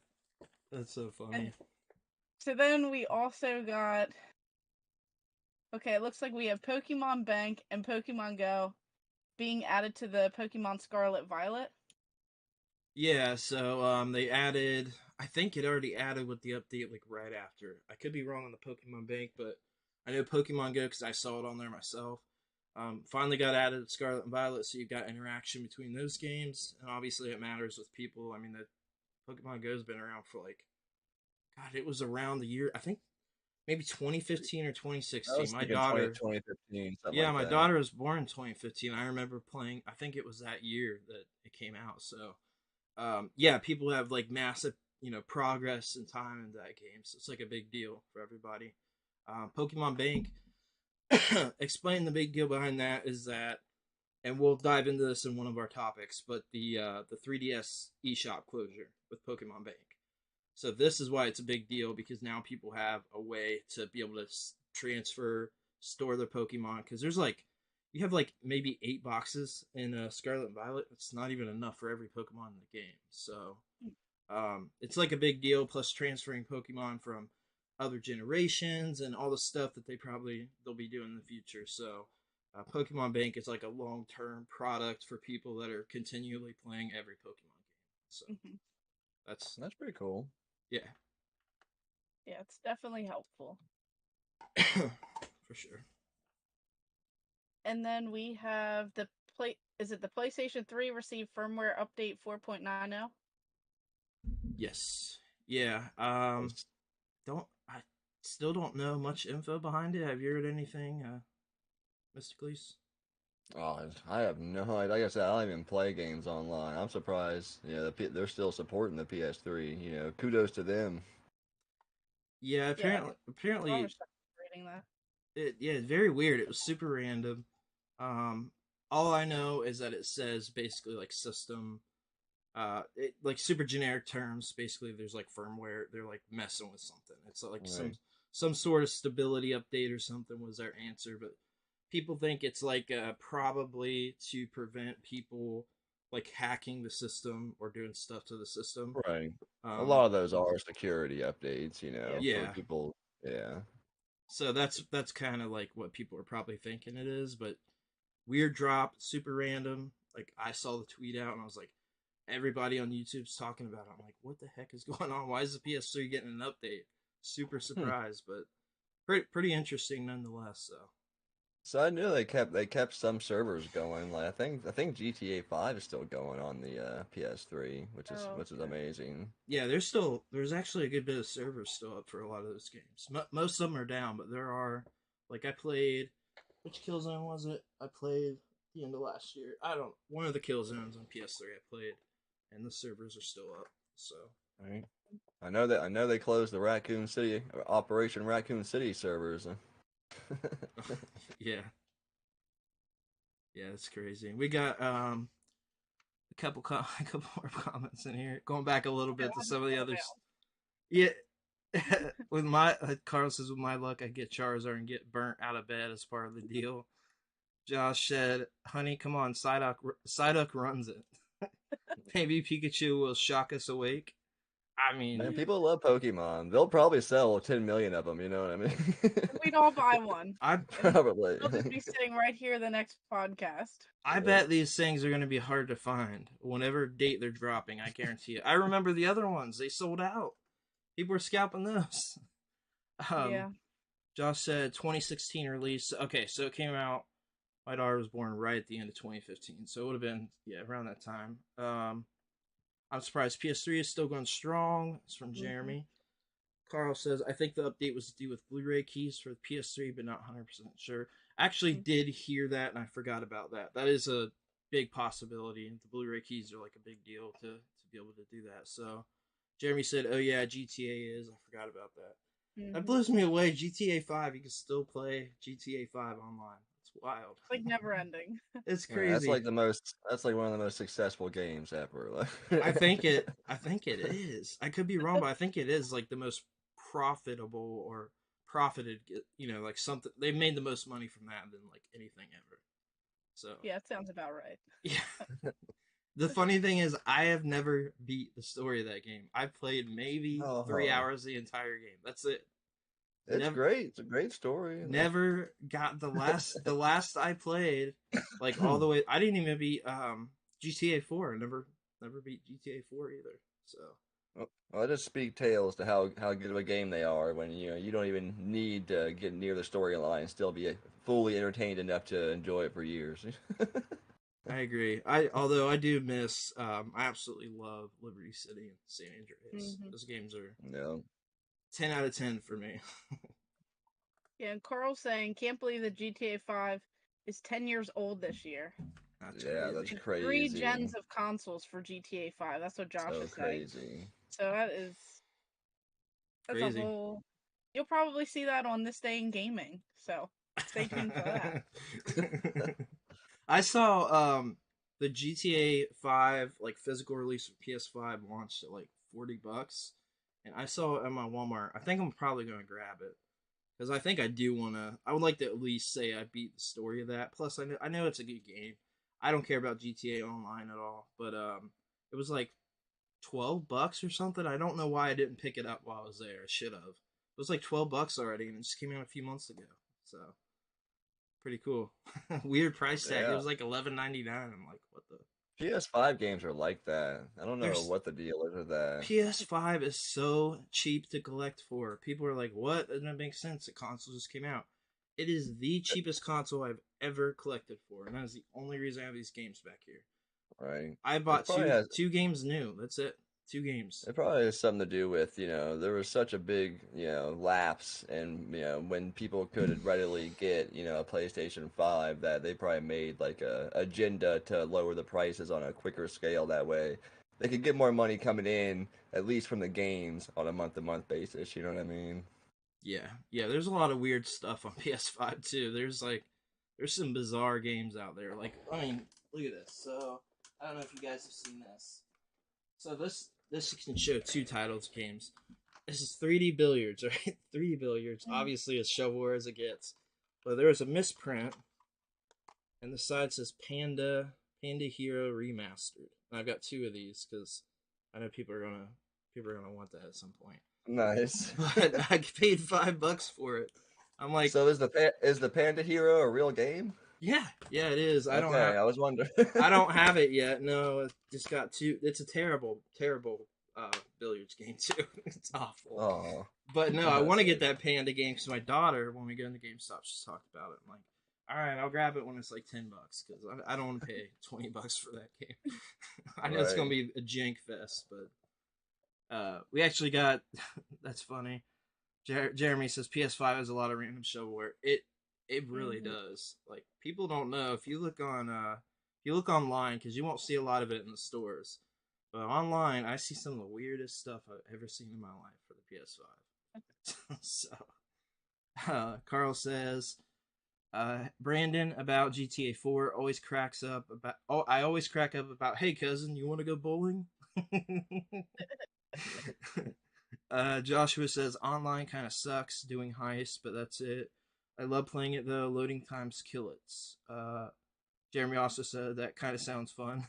That's so funny. So then we also got. Okay, it looks like we have Pokemon Bank and Pokemon Go being added to the Pokemon Scarlet Violet. Yeah, so they added. I think it already added with the update like right after. I could be wrong on the Pokemon Bank, but I know Pokemon Go because I saw it on there myself. Finally got added to Scarlet and Violet, so you got interaction between those games, and obviously it matters with people. I mean, the Pokemon Go's been around for like, God, it was around the year I think maybe 2015 or I 2016. was My thinking daughter, 2015, something yeah, like my that. daughter was born in 2015. I remember playing. I think it was that year that it came out. So yeah, people have like massive, progress and time in that game. So it's like a big deal for everybody. Pokemon Bank, explain the big deal behind that is that, and we'll dive into this in one of our topics, but the 3DS eShop closure with Pokemon Bank. So this is why it's a big deal because now people have a way to be able to transfer, store their Pokemon because there's like you have like maybe 8 boxes in Scarlet and Violet. It's not even enough for every Pokemon in the game. So It's like a big deal. Plus transferring Pokemon from other generations and all the stuff that they'll be doing in the future. So, Pokemon Bank is like a long term product for people that are continually playing every Pokemon game. So that's That's pretty cool. yeah, Yeah, it's definitely helpful. for sure. And then we have the is it the PlayStation 3 received firmware update 4.90? Yes. Yeah. I still don't know much info behind it. Have you heard anything, Mystacles? Oh, I have no idea. Like I said, I don't even play games online. I'm surprised. Yeah, they're still supporting the PS3. Kudos to them. Yeah. Yeah, Apparently, reading that. It's very weird. It was super random. Um, all I know is that it says basically like system, like super generic terms. Basically, there's like firmware. They're like messing with something. It's like Right. some sort of stability update or something was their answer, but people think it's like probably to prevent people like hacking the system or doing stuff to the system. Right. A Um, lot of those are security updates, Yeah. for yeah, people. Yeah. so that's kind of like what people are probably thinking it is, but weird drop, super random. Like I saw the tweet out and I was like, everybody on YouTube's talking about it. I'm like, what the heck is going on? Why is the PS3 getting an update? Super Hmm. surprised, but pretty interesting nonetheless. So So I knew they kept some servers going. Like I think GTA 5 is still going on the PS3, which is Oh, which is okay. amazing. yeah, there's actually a good bit of servers still up for a lot of those games. Most of them are down, but there are like I played. Which Killzone was it? I played the end of last year. I don't. One of the Killzones on PS3 I played, and the servers are still up. So Right. I know they closed the Raccoon City Operation Raccoon City servers. yeah, yeah, it's crazy. We got a couple more comments in here. Going back a little Yeah, bit to how some did of the that others. avail? Yeah, with my Carlos says with my luck, I get Charizard and get burnt out of bed as part of the deal. Josh said, "Honey, come on, Psyduck runs it. Maybe Pikachu will shock us awake." I mean, Man, people love Pokemon. They'll probably sell 10 million of them. You know what I mean? We'd all buy one, I and Probably. they'll just be sitting right here the next podcast. I bet these things are going to be hard to find whenever date they're dropping. I guarantee it. I remember the other ones; they sold out. People were scalping those. Um, Yeah. Josh said 2016 release. Okay, so it came out. My daughter was born right at the end of 2015, so it would have been around that time. I'm surprised PS3 is still going strong. It's from Mm-hmm. Jeremy. Carl says, I think the update was to do with Blu-ray keys for the PS3, but not 100% sure. I actually did hear that, and I forgot about that. That is a big possibility. The Blu-ray keys are like a big deal to be able to do that. So Jeremy said, oh yeah, GTA is. I forgot about that. That Mm-hmm. blows me away. GTA 5, you can still play GTA 5 online. It's wild. Like never ending. It's Man, that's crazy. like the most. That's like one of the most successful games ever. I think it is. I could be wrong, but I think it is like the most profitable or profited, like something they've made the most money from that than like anything ever. So, Yeah, it sounds about right. yeah. The funny thing is I have never beat the story of that game. I played maybe 3 Oh, hours the entire game. That's it. it's Never great. It's a great story. never got the last I played like all the way. I didn't even beat GTA 4. I never beat GTA 4 either. So, Well, I just speak tales to how good of a game they are when you don't even need to get near the storyline and still be fully entertained enough to enjoy it for years. I agree. Although I do miss, I absolutely love Liberty City and San Andreas. Mm-hmm. Those games are No. 10 out of 10 for me. Yeah, and Carl's saying, can't believe that GTA 5 is 10 years old this year. That's Yeah, that's crazy. 3 gens crazy. of consoles for GTA 5. That's what Josh So is saying. crazy. So that's a Crazy. whole. You'll probably see that on This Day in Gaming. So stay tuned for that. I saw the GTA 5 like physical release for PS5 launched at like $40, and I saw it at my Walmart. I think I'm probably gonna grab it because I think I do wanna. I would like to at least say I beat the story of that. Plus, I know it's a good game. I don't care about GTA Online at all, but it was like $12 or something. I don't know why I didn't pick it up while I was there. I should have. It was like $12 already, and it just came out a few months ago. So pretty cool. Weird price tag. It Yeah. was like $11.99. I'm like, what the? PS5 games are like that. I don't know There's what the deal is with that. PS5 is so cheap to collect for. People are like, what? That doesn't make sense. The console just came out. It is the cheapest console I've ever collected for, and that is the only reason I have these games back here. Right. I It bought probably two has two games new. That's it. Two games. it probably has something to do with, there was such a big, lapse and, when people could readily get, a PlayStation 5 that they probably made like a agenda to lower the prices on a quicker scale that way. They could get more money coming in, at least from the games on a month-to-month basis, you know what I mean? Yeah. There's a lot of weird stuff on PS5 too. There's some bizarre games out there. Like, I mean, look at this. So I don't know if you guys have seen this. So this can show two titles games. This is 3D billiards, right? 3D billiards. Obviously, as shovelware as it gets. But there was a misprint, and the side says Panda Hero Remastered. And I've got two of these because I know people are gonna want that at some point. Nice. But I paid $5 for it. I'm like, So is the Panda Hero a real game? yeah, it is. Okay, I was wondering. I don't have it yet. No, it just got two. It's a terrible billiards game too. It's awful. Oh, But no, I want to get that Panda game because my daughter, when we go into GameStop, she's talked about it. I'm like, all right, I'll grab it when it's like $10 because I don't want to pay $20 for that game. I know it's gonna be a jank fest, but we actually got. That's funny. Jeremy says PS5 has a lot of random shovelware. It really does. Like, people don't know if you look online because you won't see a lot of it in the stores. But online, I see some of the weirdest stuff I've ever seen in my life for the PS5. So, Carl says, Brandon about GTA 4 always cracks up about. Oh, I always crack up about. Hey, cousin, you want to go bowling? Joshua says online kind of sucks doing heists, but that's it. I love playing it though. Loading times kill it. Jeremy also said that kind of sounds fun.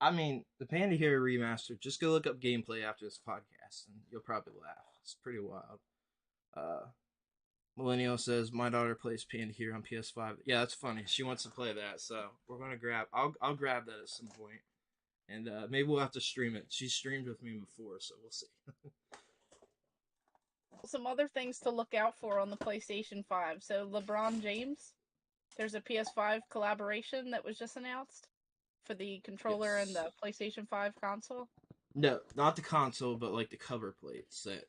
I mean, the Panda Hero remastered. Just go look up gameplay after this podcast, and you'll probably laugh. It's pretty wild. Millennial says my daughter plays Panda Hero on PS5. Yeah, that's funny. She wants to play that, so we're gonna grab. I'll grab that at some point, and maybe we'll have to stream it. She's streamed with me before, so we'll see. Some other things to look out for on the PlayStation 5. So LeBron James, there's a PS5 collaboration that was just announced for the controller and the PlayStation 5 console. No, not the console, but like the cover plates that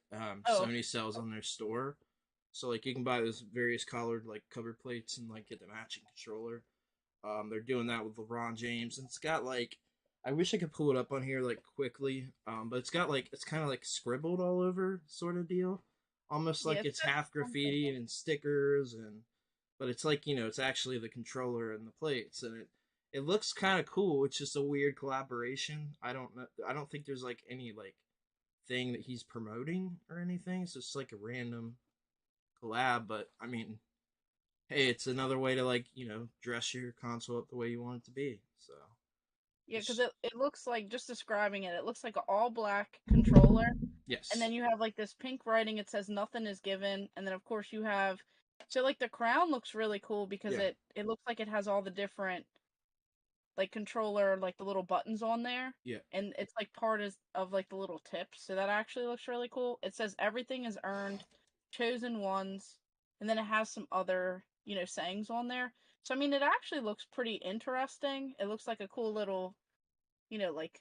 Sony sells on their store. So like you can buy those various colored like cover plates and like get the matching controller. They're doing that with LeBron James, and it's got like I wish I could pull it up on here like quickly, but it's got like it's kind of like scribbled all over sort of deal, almost like it's half graffiti and stickers but it's like it's actually the controller and the plates, and it looks kind of cool. It's just a weird collaboration. I don't know. I don't think there's like any like thing that he's promoting or anything. It's just like a random collab, but I mean, hey, it's another way to like dress your console up the way you want it to be. So yeah, because it looks like, just describing it, it looks like an all black controller. Yes. And then you have like this pink writing. It says nothing is given, and then of course you have. So like the crown looks really cool because it looks like it has all the different like controller, like the little buttons on there. Yeah. And it's like part of like the little tips. So that actually looks really cool. It says everything is earned, chosen ones, and then it has some other, sayings on there. So I mean it actually looks pretty interesting. It looks like a cool little, like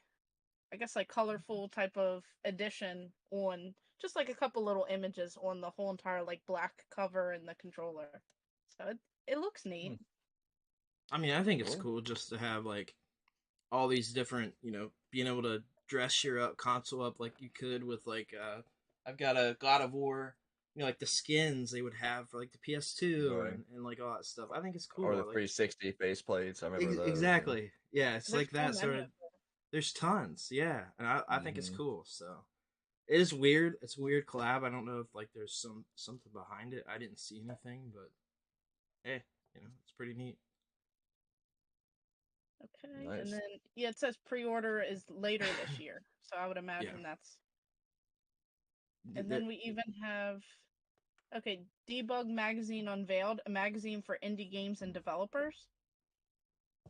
I guess like colorful type of edition on just like a couple little images on the whole entire like black cover and the controller. So it looks neat. I mean, I think it's cool just to have like all these different, being able to dress your console up like you could with like I've got a God of War, like the skins they would have for like the PS2 and like all that stuff. I think it's cool. Or the 360 faceplates. I remember those. Exactly. Yeah, it's There's like that sort of. There's tons, yeah, and I think it's cool. So it is weird. It's a weird collab. I don't know if like there's something behind it. I didn't see anything, but hey, it's pretty neat. Okay, Nice. and then it says pre-order is later this year, so I would imagine that's. And then we even have, okay, Debug Magazine unveiled, a magazine for indie games and developers.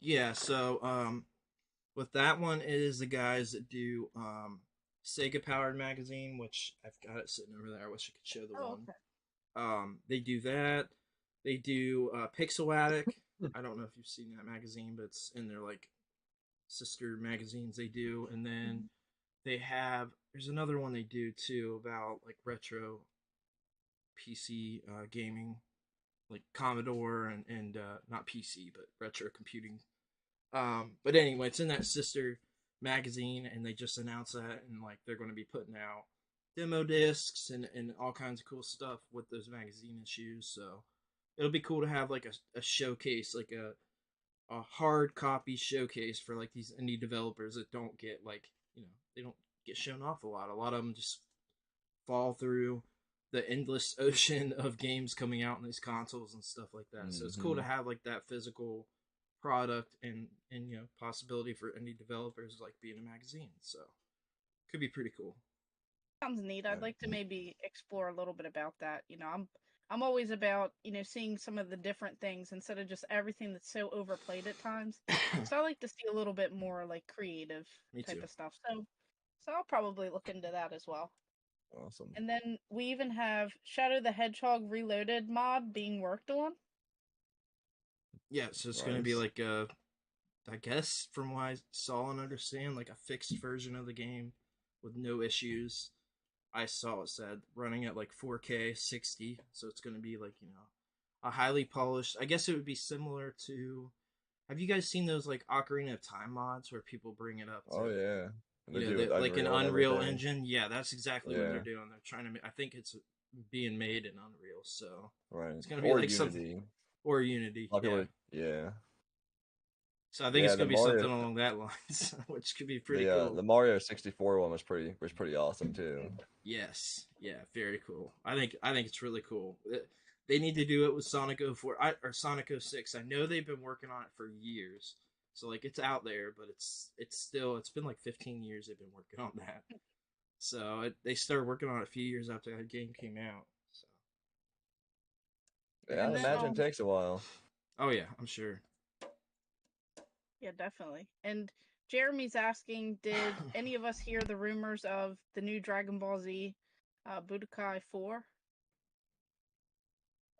Yeah, so with that one, it is the guys that do Sega Powered Magazine, which I've got it sitting over there. I wish I could show the one. Okay. They do that. They do Pixelatic. I don't know if you've seen that magazine, but it's in their like sister magazines they do. And then they have there's another one they do too about like retro PC gaming, like Commodore and not PC but retro computing. But anyway, it's in that sister magazine, and they just announced that, and like they're going to be putting out demo discs and all kinds of cool stuff with those magazine issues. So it'll be cool to have like a showcase, like a hard copy showcase for like these indie developers that don't get like they don't get shown off a lot. A lot of them just fall through the endless ocean of games coming out on these consoles and stuff like that. So it's cool to have like that physical product and possibility for indie developers like being a magazine. So could be pretty cool. Sounds neat. I'd like to maybe explore a little bit about that. I'm always about, seeing some of the different things instead of just everything that's so overplayed at times. So I like to see a little bit more like creative type of stuff. So I'll probably look into that as well. Awesome. And then we even have Shadow the Hedgehog Reloaded mod being worked on. Yeah, so it's going to be like I guess from what I saw and understand, like a fixed version of the game with no issues. I saw it said running at like 4K 60, so it's going to be like a highly polished. I guess it would be similar to. Have you guys seen those like Ocarina of Time mods where people bring it up to? Oh yeah, they do with like an Unreal and Unreal everything. Engine. Yeah, that's exactly what they're doing. They're trying to. I think it's being made in Unreal, so it's going to be like Unity. something or Unity. Yeah. So I think it's going to be something along that lines, which could be pretty cool. The Mario 64 one was pretty awesome too. Yes, yeah, very cool. I think it's really cool. They need to do it with Sonic 04 or Sonic 06. I know they've been working on it for years, so like it's out there, but it's been like 15 years they've been working on that. So they started working on it a few years after that game came out. So yeah, I imagine it takes a while. Oh yeah, I'm sure. Yeah, definitely. And Jeremy's asking, did any of us hear the rumors of the new Dragon Ball Z Budokai 4?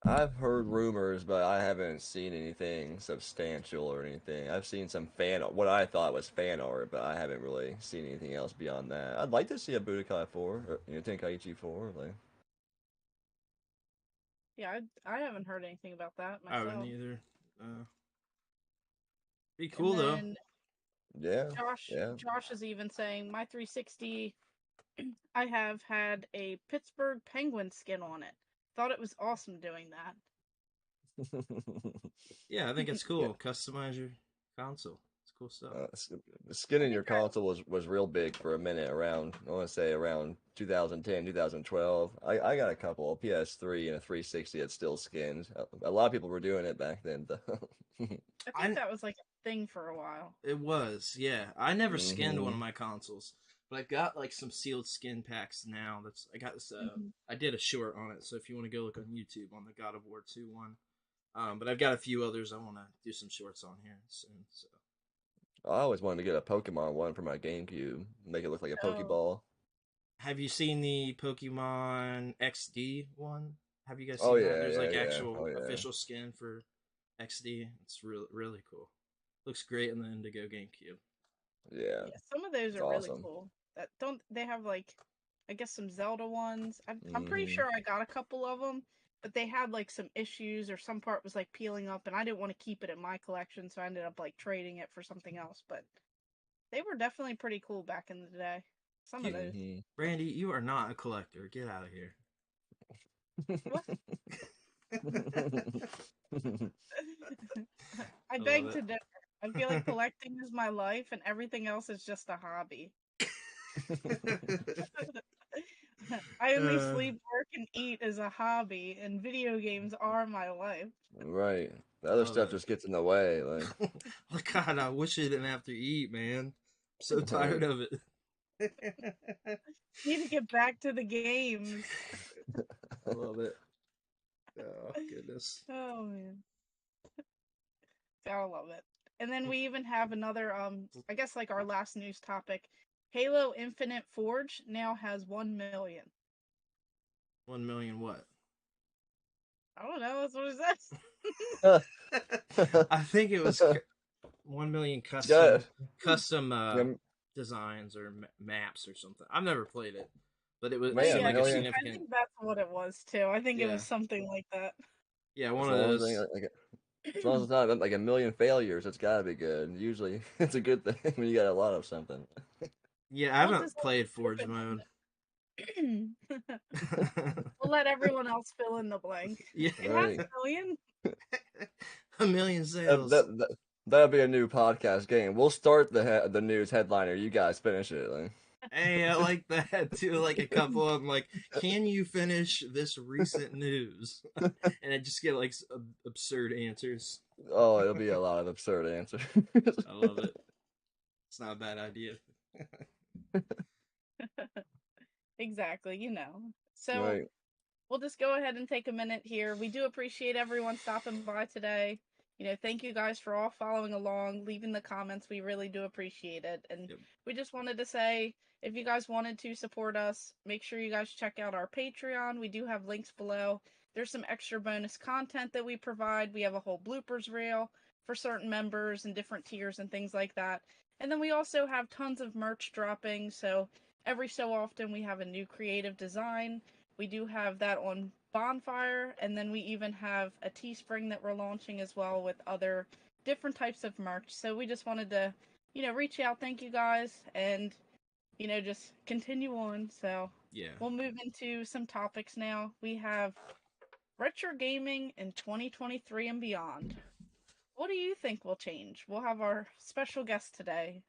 I've heard rumors, but I haven't seen anything substantial or anything. I've seen some what I thought was fan art, but I haven't really seen anything else beyond that. I'd like to see a Budokai 4, or Tenkaichi 4, like. Yeah, I haven't heard anything about that myself. I haven't either. Be cool though. Yeah. Josh is even saying my 360. I have had a Pittsburgh Penguin skin on it. Thought it was awesome doing that. Yeah, I think it's cool. Customize your console. It's cool stuff. The skin in your console was real big for a minute around, I want to say around 2010, 2012. I got a couple, a PS3 and a 360 that still skins. A lot of people were doing it back then, though. I think that was like a thing for a while. It was, yeah. I never skinned one of my consoles, but I've got like some sealed skin packs now. I got this. I did a short on it, so if you want to go look on YouTube on the God of War 2 one. But I've got a few others I want to do some shorts on here soon. So I always wanted to get a Pokemon one for my GameCube, make it look like a Pokeball. Have you seen the Pokemon XD one? Have you guys seen that? There's actual official skin for XD. It's really cool. Looks great in the Indigo GameCube. Yeah, some of those are really cool. They have like, I guess some Zelda ones. I'm pretty sure I got a couple of them, but they had like some issues or some part was like peeling up, and I didn't want to keep it in my collection, so I ended up like trading it for something else. But they were definitely pretty cool back in the day. Some of those. Randy, you are not a collector. Get out of here. What? I beg to differ. I feel like collecting is my life and everything else is just a hobby. I only sleep, work, and eat as a hobby, and video games are my life. Right. The other Love stuff it. just gets in the way. Like, Oh, God, I wish I didn't have to eat, man. I'm so tired of it. Need to get back to the games. I love it. Oh, goodness. Oh man, gotta love it. And then we even have another, I guess like our last news topic. Halo Infinite Forge now has 1 million. 1 million what? I don't know. That's what it says. I think it was 1 million yeah, custom yeah, designs or maps or something. I've never played it, but it man, seemed Yeah, a like a million. I significant. think that's what it was too. I think it Yeah, was something like that. yeah, As one of long as, those. as long as it's not like a million failures, it's gotta be good. Usually, it's a good thing when you got a lot of something. Yeah, I We'll just haven't played Forge mode. we'll let everyone else fill in the blank. Yeah, It has Right. 1 million. a million That, sales. that, that, that'll be a new podcast game. We'll start the news headliner. You guys finish it. Like. Hey, I like that too. Like a couple of them, like, can you finish this recent news? And I just get like absurd answers. Oh, it'll be a lot of absurd answers. I love it. It's not a bad idea. Exactly, So Right. we'll just go ahead and take a minute here. We do appreciate everyone stopping by today. Thank you guys for all following along, leaving the comments. We really do appreciate it. And Yep. we just wanted to say, if you guys wanted to support us, make sure you guys check out our Patreon. We do have links below. There's some extra bonus content that we provide. We have a whole bloopers reel for certain members and different tiers and things like that. And then we also have tons of merch dropping. So every so often we have a new creative design. We do have that on Bonfire, and then we even have a Teespring that we're launching as well with other different types of merch. So we just wanted to, reach out, thank you guys, and, just continue on. So Yeah. we'll move into some topics now. We have retro gaming in 2023 and beyond. What do you think will change? We'll have our special guest today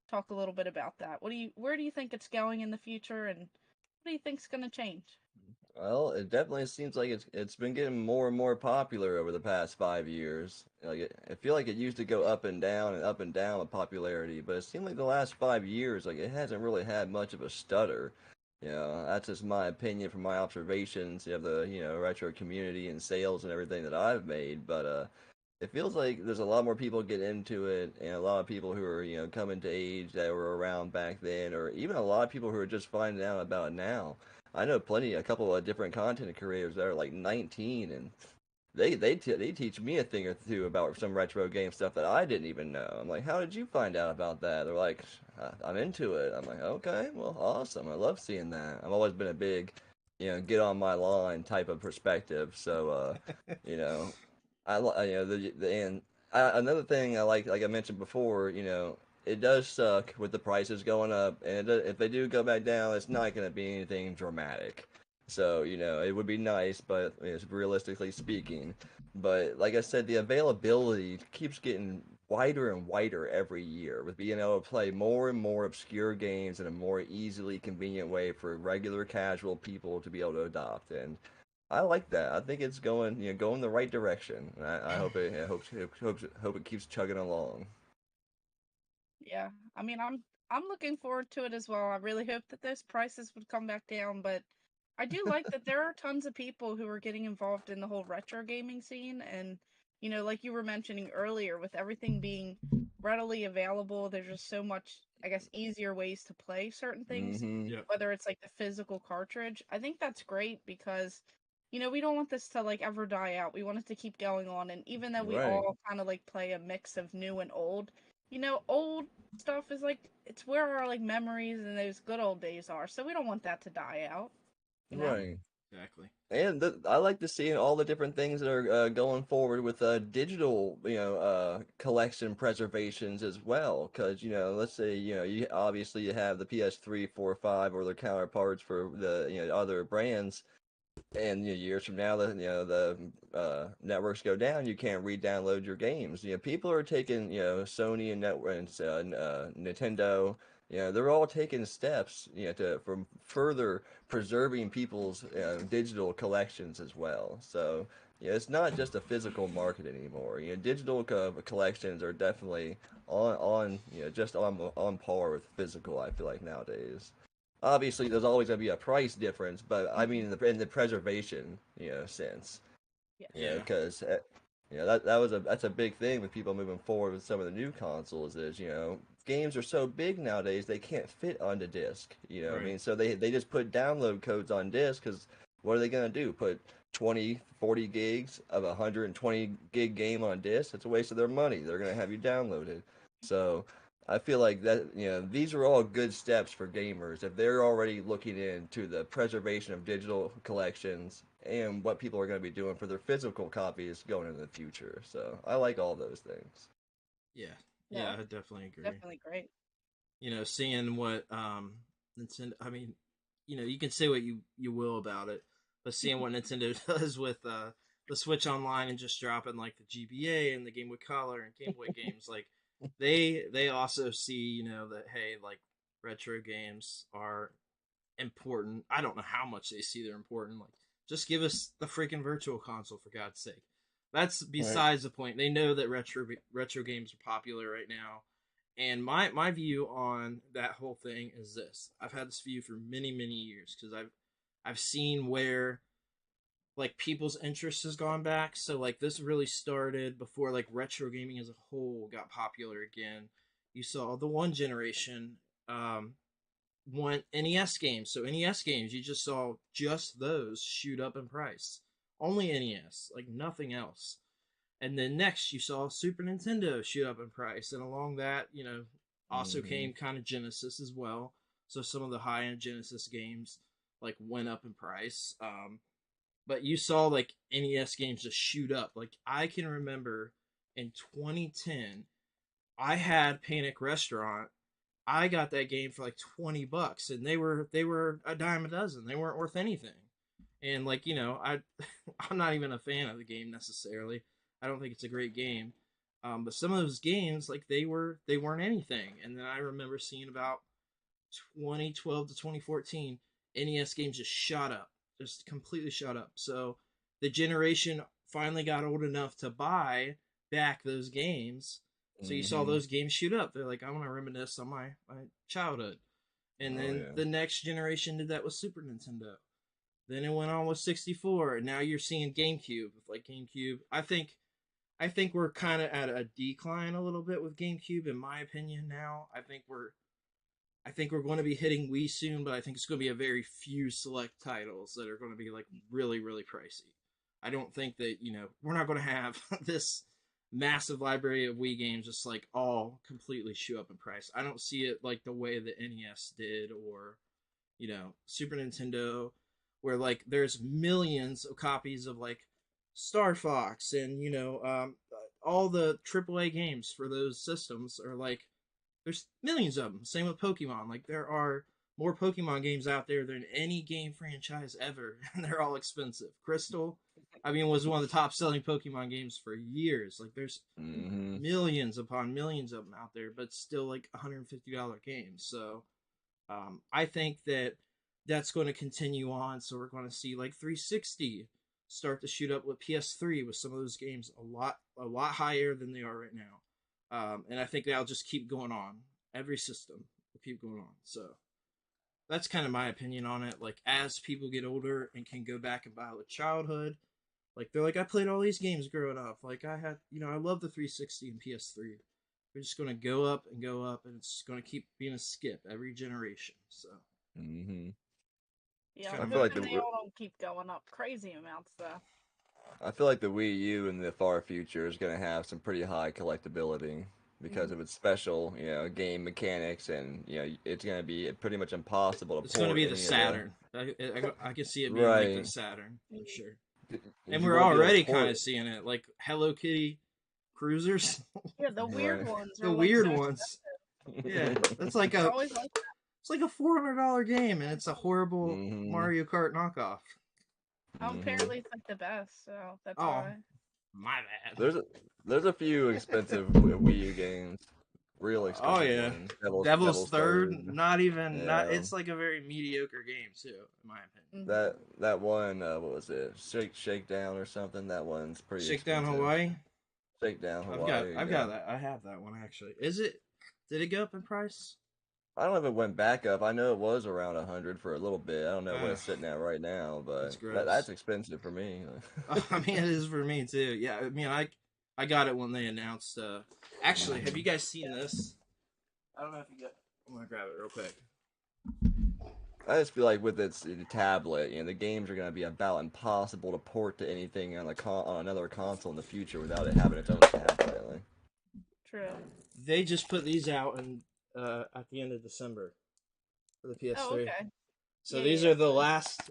talk a little bit about that. Where do you think it's going in the future, and what do you think's going to change? Well, it definitely seems like it's been getting more and more popular over the past 5 years. I feel like it used to go up and down with popularity, but it seemed like the last 5 years, like it hasn't really had much of a stutter. That's just my opinion from my observations of the retro community and sales and everything that I've made. But it feels like there's a lot more people get into it, and a lot of people who are coming to age that were around back then, or even a lot of people who are just finding out about it now. I know a couple of different content creators that are like 19, and they teach me a thing or two about some retro game stuff that I didn't even know. I'm like, how did you find out about that? They're like, I'm into it. I'm like, okay, well, awesome. I love seeing that. I've always been a big, get on my line type of perspective. So, you know, another thing I like I mentioned before, it does suck with the prices going up, and if they do go back down, it's not going to be anything dramatic. So, it would be nice, but it's realistically speaking. But like I said, the availability keeps getting wider and wider every year with being able to play more and more obscure games in a more easily convenient way for regular casual people to be able to adopt. And I like that. I think it's going the right direction. I hope it keeps chugging along. Yeah, I mean, I'm looking forward to it as well. I really hope that those prices would come back down, but I do like that there are tons of people who are getting involved in the whole retro gaming scene, and like you were mentioning earlier, with everything being readily available, there's just so much, I guess, easier ways to play certain things, Mm-hmm. Yep. whether it's like the physical cartridge. I think that's great because we don't want this to like ever die out. We want it to keep going on, and even though we Right. all kind of like play a mix of new and old, old stuff is like it's where our like memories and those good old days are. So we don't want that to die out, you know? Right. Exactly. And I like to see all the different things that are going forward with digital, collection preservations as well. Because let's say you obviously you have the PS3, 4, 5, or their counterparts for the other brands. And years from now, the networks go down. You can't re-download your games. People are taking Sony and networks, Nintendo. They're all taking steps to from further preserving people's digital collections as well. So it's not just a physical market anymore. Digital collections are definitely on just on par with physical. I feel like nowadays. Obviously, there's always going to be a price difference, but I mean in the preservation sense. Yeah. Yeah. Because that's a big thing with people moving forward with some of the new consoles is games are so big nowadays they can't fit onto disc. What I Right. mean, so they just put download codes on disc because what are they gonna do? Put 20, 40 gigs of a 120 gig game on disc? It's a waste of their money. They're gonna have you download it. So I feel like that these are all good steps for gamers if they're already looking into the preservation of digital collections and what people are going to be doing for their physical copies going into the future. So I like all those things. Yeah. Yeah. Yeah, I definitely agree. Definitely great. Seeing what Nintendo, I mean, you can say what you will about it, but seeing what Nintendo does with the Switch Online and just dropping like the GBA and the Game Boy Color and Game Boy games, like they also see that, hey, like retro games are important. I don't know how much they see they're important. Like, just give us the freaking virtual console for God's sake. That's besides the point. They know that retro games are popular right now. And my view on that whole thing is this: I've had this view for many years because I've seen where like people's interest has gone back. So like this really started before like retro gaming as a whole got popular again. You saw the one generation want NES games. So NES games, you just saw just those shoot up in price. Only NES, like nothing else. And then next, you saw Super Nintendo shoot up in price, and along that, also came kind of Genesis as well. So some of the high end Genesis games like went up in price. But you saw like NES games just shoot up. Like I can remember in 2010, I had Panic Restaurant. I got that game for like $20, and they were a dime a dozen. They weren't worth anything. And like I'm not even a fan of the game necessarily. I don't think it's a great game. But some of those games, like they weren't anything. And then I remember seeing about 2012 to 2014, NES games just shot up, just completely shot up. So the generation finally got old enough to buy back those games. So you saw those games shoot up. They're like, I want to reminisce on my childhood. And then the next generation did that with Super Nintendo. Then it went on with 64, and now you're seeing GameCube with like GameCube. I think we're kind of at a decline a little bit with GameCube, in my opinion. Now I think we're going to be hitting Wii soon, but I think it's going to be a very few select titles that are going to be like really pricey. I don't think that we're not going to have this massive library of Wii games just like all completely shoot up in price. I don't see it like the way the NES did or Super Nintendo, where like there's millions of copies of like Star Fox and all the AAA games for those systems are like there's millions of them. Same with Pokemon. Like there are more Pokemon games out there than any game franchise ever, and they're all expensive. Crystal, I mean, was one of the top selling Pokemon games for years. Like there's millions upon millions of them out there, but still like $150 games. So I think that's going to continue on. So we're going to see like 360 start to shoot up with PS3 with some of those games a lot higher than they are right now. And I think that'll just keep going on. Every system will keep going on. So that's kind of my opinion on it. Like as people get older and can go back and buy with childhood, like they're like, I played all these games growing up. Like I had, I love the 360 and PS3. They're just going to go up, and it's going to keep being a skip every generation. So. Yeah, I I'm feel like hoping they all don't keep going up crazy amounts though. I feel like the Wii U in the far future is going to have some pretty high collectability because of its special, game mechanics, and it's going to be pretty much impossible to It's going to port be the any of Saturn. I can see it being like the right. Saturn for sure. And You we're won't be able to already kind port. of seeing it, like Hello Kitty cruisers, Yeah, the weird Right. ones the are like weird so ones. Yeah, that's like they're always like it's like a $400 game, and it's a horrible Mhm. Mario Kart knockoff. apparently it's like the best, so that's Oh, why. my bad. There's a few expensive Wii U games. real Oh expensive yeah, ones. Devil's Devil's Third. Third. Not even. Not. Yeah. It's like a very mediocre game too, in my opinion. Hmm. That one, what was it? Shakedown or something. That one's pretty Shakedown expensive. Hawaii. Shakedown I've got. Hawaii. I've Yeah. got that. I have that one actually. Is it? Did it go up in price? I don't know if it went back up. I know it was around 100 for a little bit. I don't know what Uh, it's sitting at right now, that's but that's gross. expensive for me. I mean, it is for me too. Yeah. I mean, I got it when they announced. Actually, have you guys seen this? I don't know if you got. I'm gonna grab it real quick. I just feel like with its tablet, the games are going to be about impossible to port to anything on on another console in the future without it having its own tablet. Like. True. They just put these out in at the end of December for the Oh, PS3. okay. So Yeah, these yeah. are the last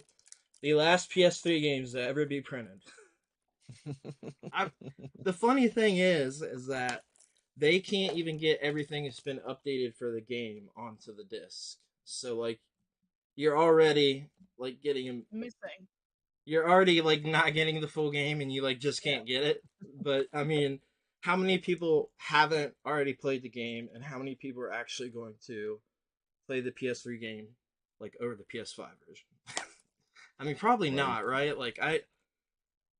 PS3 games to ever be printed. I, the funny thing is that they can't even get everything that's been updated for the game onto the disc. So like you're already like getting them. Missing. You're already like not getting the full game, and you like just Yeah. can't get it. But I mean, how many people haven't already played the game, and how many people are actually going to play the PS3 game like over the PS5 version? I mean, probably Right. not, right? Like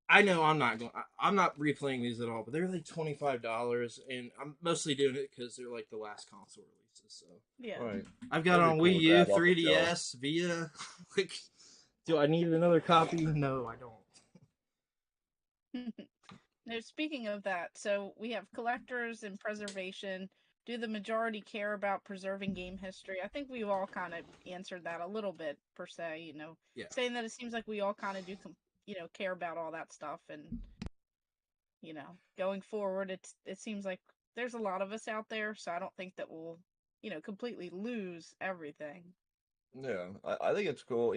I know I'm not going. I'm not replaying these at all, but they're like $25, and I'm mostly doing it because they're like the last console releases. So Yeah. Right. I've got That'd on be cool Wii to U, grab off the shelf. 3DS, Vita. Like, do I need another copy? No, I don't. Now, speaking of that, so we have collectors and preservation. Do the majority care about preserving game history? I think we've all kind of answered that a little bit, per se, Yeah. saying that it seems like we all kind of do, care about all that stuff. And, going forward, it seems like there's a lot of us out there, so I don't think that we'll, completely lose everything. Yeah, I think it's cool.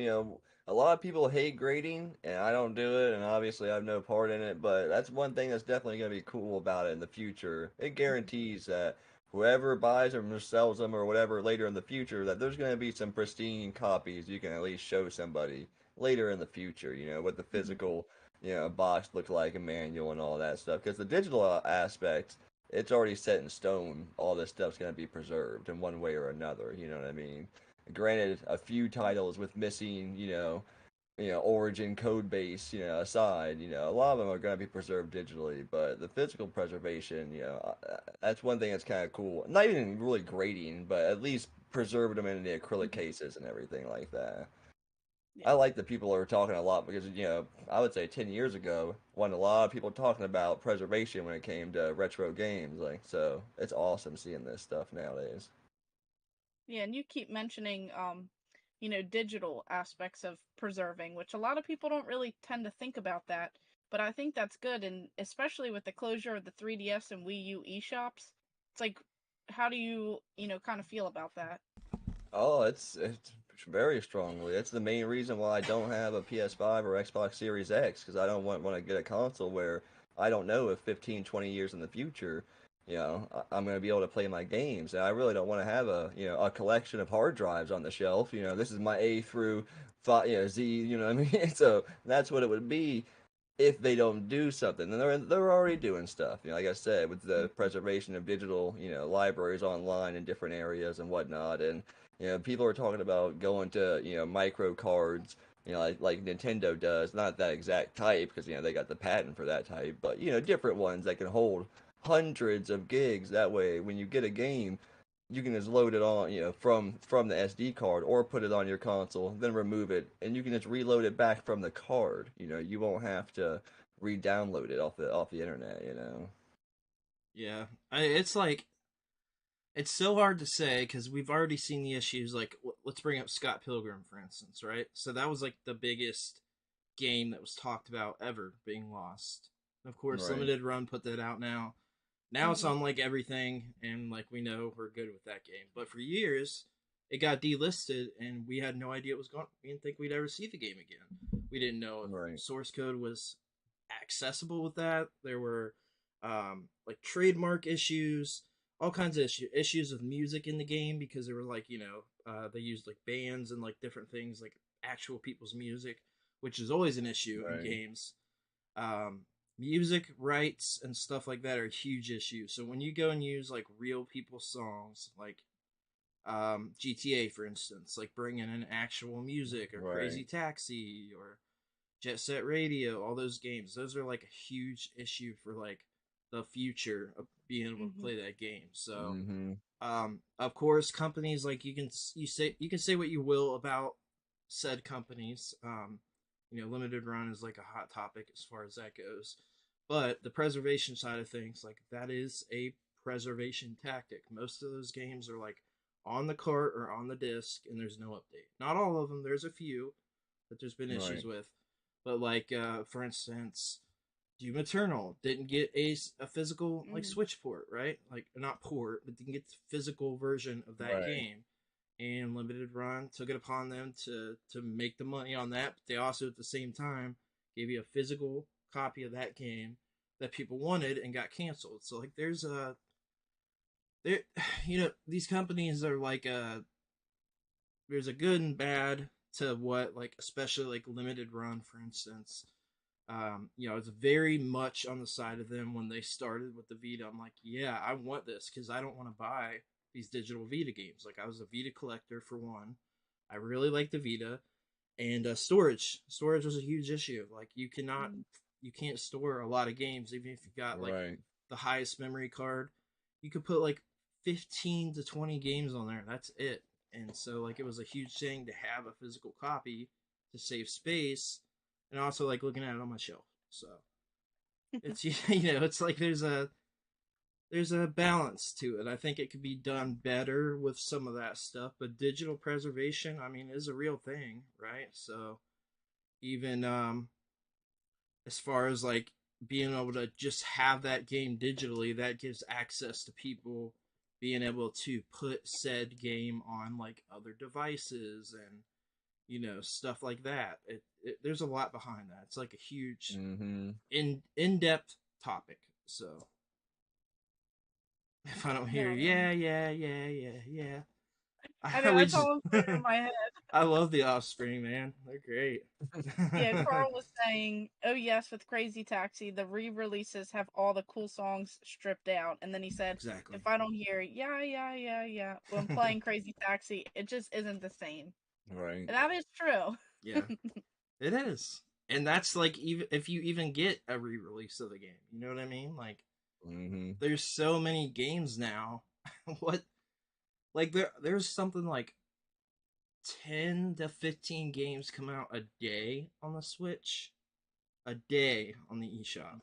A lot of people hate grading, and I don't do it, and obviously I have no part in it, but that's one thing that's definitely going to be cool about it in the future. It guarantees that whoever buys them or sells them or whatever later in the future, that there's going to be some pristine copies you can at least show somebody later in the future, what the Mhm. physical, box looked like, a manual and all that stuff. Because the digital aspect, it's already set in stone. All this stuff's going to be preserved in one way or another, you know what I mean? Granted, a few titles with missing, origin code base, aside, a lot of them are going to be preserved digitally, but the physical preservation, that's one thing that's kind of cool. Not even really grading, but at least preserving them in the acrylic Mhm. cases and everything like that. I Yeah. like that people are talking a lot because, I would say 10 years ago, wasn't a lot of people talking about preservation when it came to retro games. Like, so it's awesome seeing this stuff nowadays. Yeah, and you keep mentioning, digital aspects of preserving, which a lot of people don't really tend to think about that. But I think that's good, and especially with the closure of the 3DS and Wii U eShops, it's like, how do you, kind of feel about that? Oh, it's very strongly. That's the main reason why I don't have a PS5 or Xbox Series X because I don't want to get a console where I don't know if 15, 20 years in the future, I'm going to be able to play my games. And I really don't want to have a collection of hard drives on the shelf. This is my A through Z, you know what I mean? So that's what it would be if they don't do something. And they're already doing stuff. Like I said, with the preservation of digital, libraries online in different areas and whatnot. And people are talking about going to micro cards. Like Nintendo does, not that exact type because they got the patent for that type, but different ones that can hold hundreds of gigs. That way, when you get a game, you can just load it on, from the SD card or put it on your console, then remove it, and you can just reload it back from the card. You won't have to re-download it off the internet. Yeah. It's like it's so hard to say because we've already seen the issues. Like, let's bring up Scott Pilgrim for instance, right? So that was like the biggest game that was talked about ever being lost. Of course, Right. Limited Run put that out now. Now it's Hmm. on like everything, and like we know we're good with that game. But for years, it got delisted, and we had no idea it was going. We didn't think we'd ever see the game again. We didn't know if Right. source code was accessible with that. There were like trademark issues, all kinds of issues with music in the game because they were like they used like bands and like different things like actual people's music, which is always an issue in Right. games. Um, music rights and stuff like that are a huge issue. So when you go and use like real people's songs, like GTA for instance, like bringing in actual music or Right. Crazy Taxi or Jet Set Radio, all those games, those are like a huge issue for like the future of being able to Mhm. play that game. So Mm-hmm. of course, companies like you can say what you will about said companies. Limited run is like a hot topic as far as that goes, but the preservation side of things, like that is a preservation tactic. Most of those games are like on the cart or on the disc, and there's no update. Not all of them. There's a few that there's been issues Right. with, but like for instance, Doom Eternal didn't get a physical like Mhm. Switch port, right? Like not port, but didn't get the physical version of that Right. game. And Limited Run took it upon them to make the money on that, but they also at the same time gave you a physical copy of that game that people wanted and got canceled. So like there's a there these companies are like there's a good and bad to what like especially like Limited Run for instance. It's very much on the side of them when they started with the Vita. I'm like, yeah, I want this because I don't want to buy these digital Vita games. Like, I was a Vita collector for one. I really like the Vita, and storage was a huge issue. Like, Mhm. you can't store a lot of games, even if you got like Right. the highest memory card. You could put like 15 to 20 games on there. That's it. And so, like, it was a huge thing to have a physical copy to save space and also like looking at it on my shelf. So it's it's like there's a balance to it. I think it could be done better with some of that stuff, but digital preservation, I mean, is a real thing, right? So even as far as like being able to just have that game digitally, that gives access to people being able to put said game on like other devices and stuff like that. There's a lot behind that. It's like a huge Mm-hmm. in depth topic. So if I don't hear No, man. yeah, I know we that's just all I'm saying in my head. I love the Offspring, man. They're great. Yeah, Carl was saying, "Oh yes, with Crazy Taxi, the re-releases have all the cool songs stripped out." And then he said, Exactly. "If I don't hear yeah when playing Crazy Taxi, it just isn't the same." Right. And that is true. Yeah, it is, and that's like even if you even get a re-release of the game, you know what I mean? Like, Mm-hmm. there's so many games now. what like there's something like 10 to 15 games come out a day on the Switch, a day on the eShop.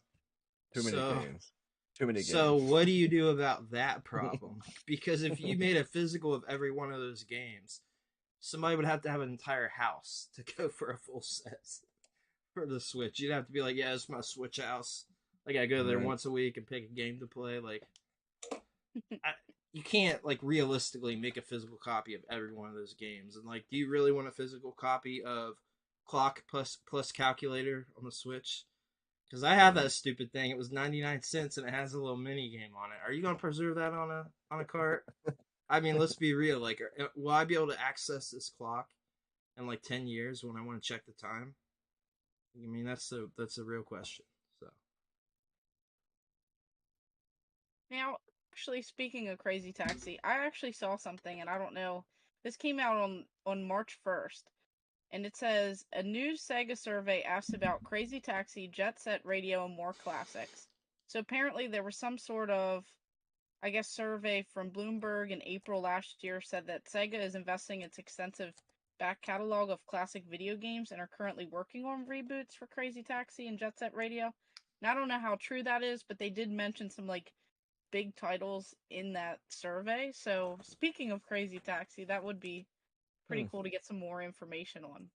Too many So, games. Too many so games. what do you do about that problem? Because if you made a physical of every one of those games, somebody would have to have an entire house to go for a full set for the Switch. You'd have to be like, yeah, it's my Switch house. Like I go there Right. once a week and pick a game to play. Like I, you can't like realistically make a physical copy of every one of those games. And like, do you really want a physical copy of Clock plus Calculator on the Switch? Because I have that Right. stupid thing. It was 99 cents and it has a little mini game on it. Are you gonna preserve that on a cart? I mean, let's be real. Like, will I be able to access this clock in like 10 years when I want to check the time? I mean, that's a real question. So Now, actually, speaking of Crazy Taxi, I actually saw something, and I don't know. This came out on March 1st, and it says a new Sega survey asked about Crazy Taxi, Jet Set Radio, and more classics. So apparently, there was some sort of, I guess, survey from Bloomberg in April last year said that Sega is investing its extensive back catalog of classic video games and are currently working on reboots for Crazy Taxi and Jet Set Radio. And I don't know how true that is, but they did mention some like big titles in that survey. So speaking of Crazy Taxi, that would be pretty Hmm. cool to get some more information on.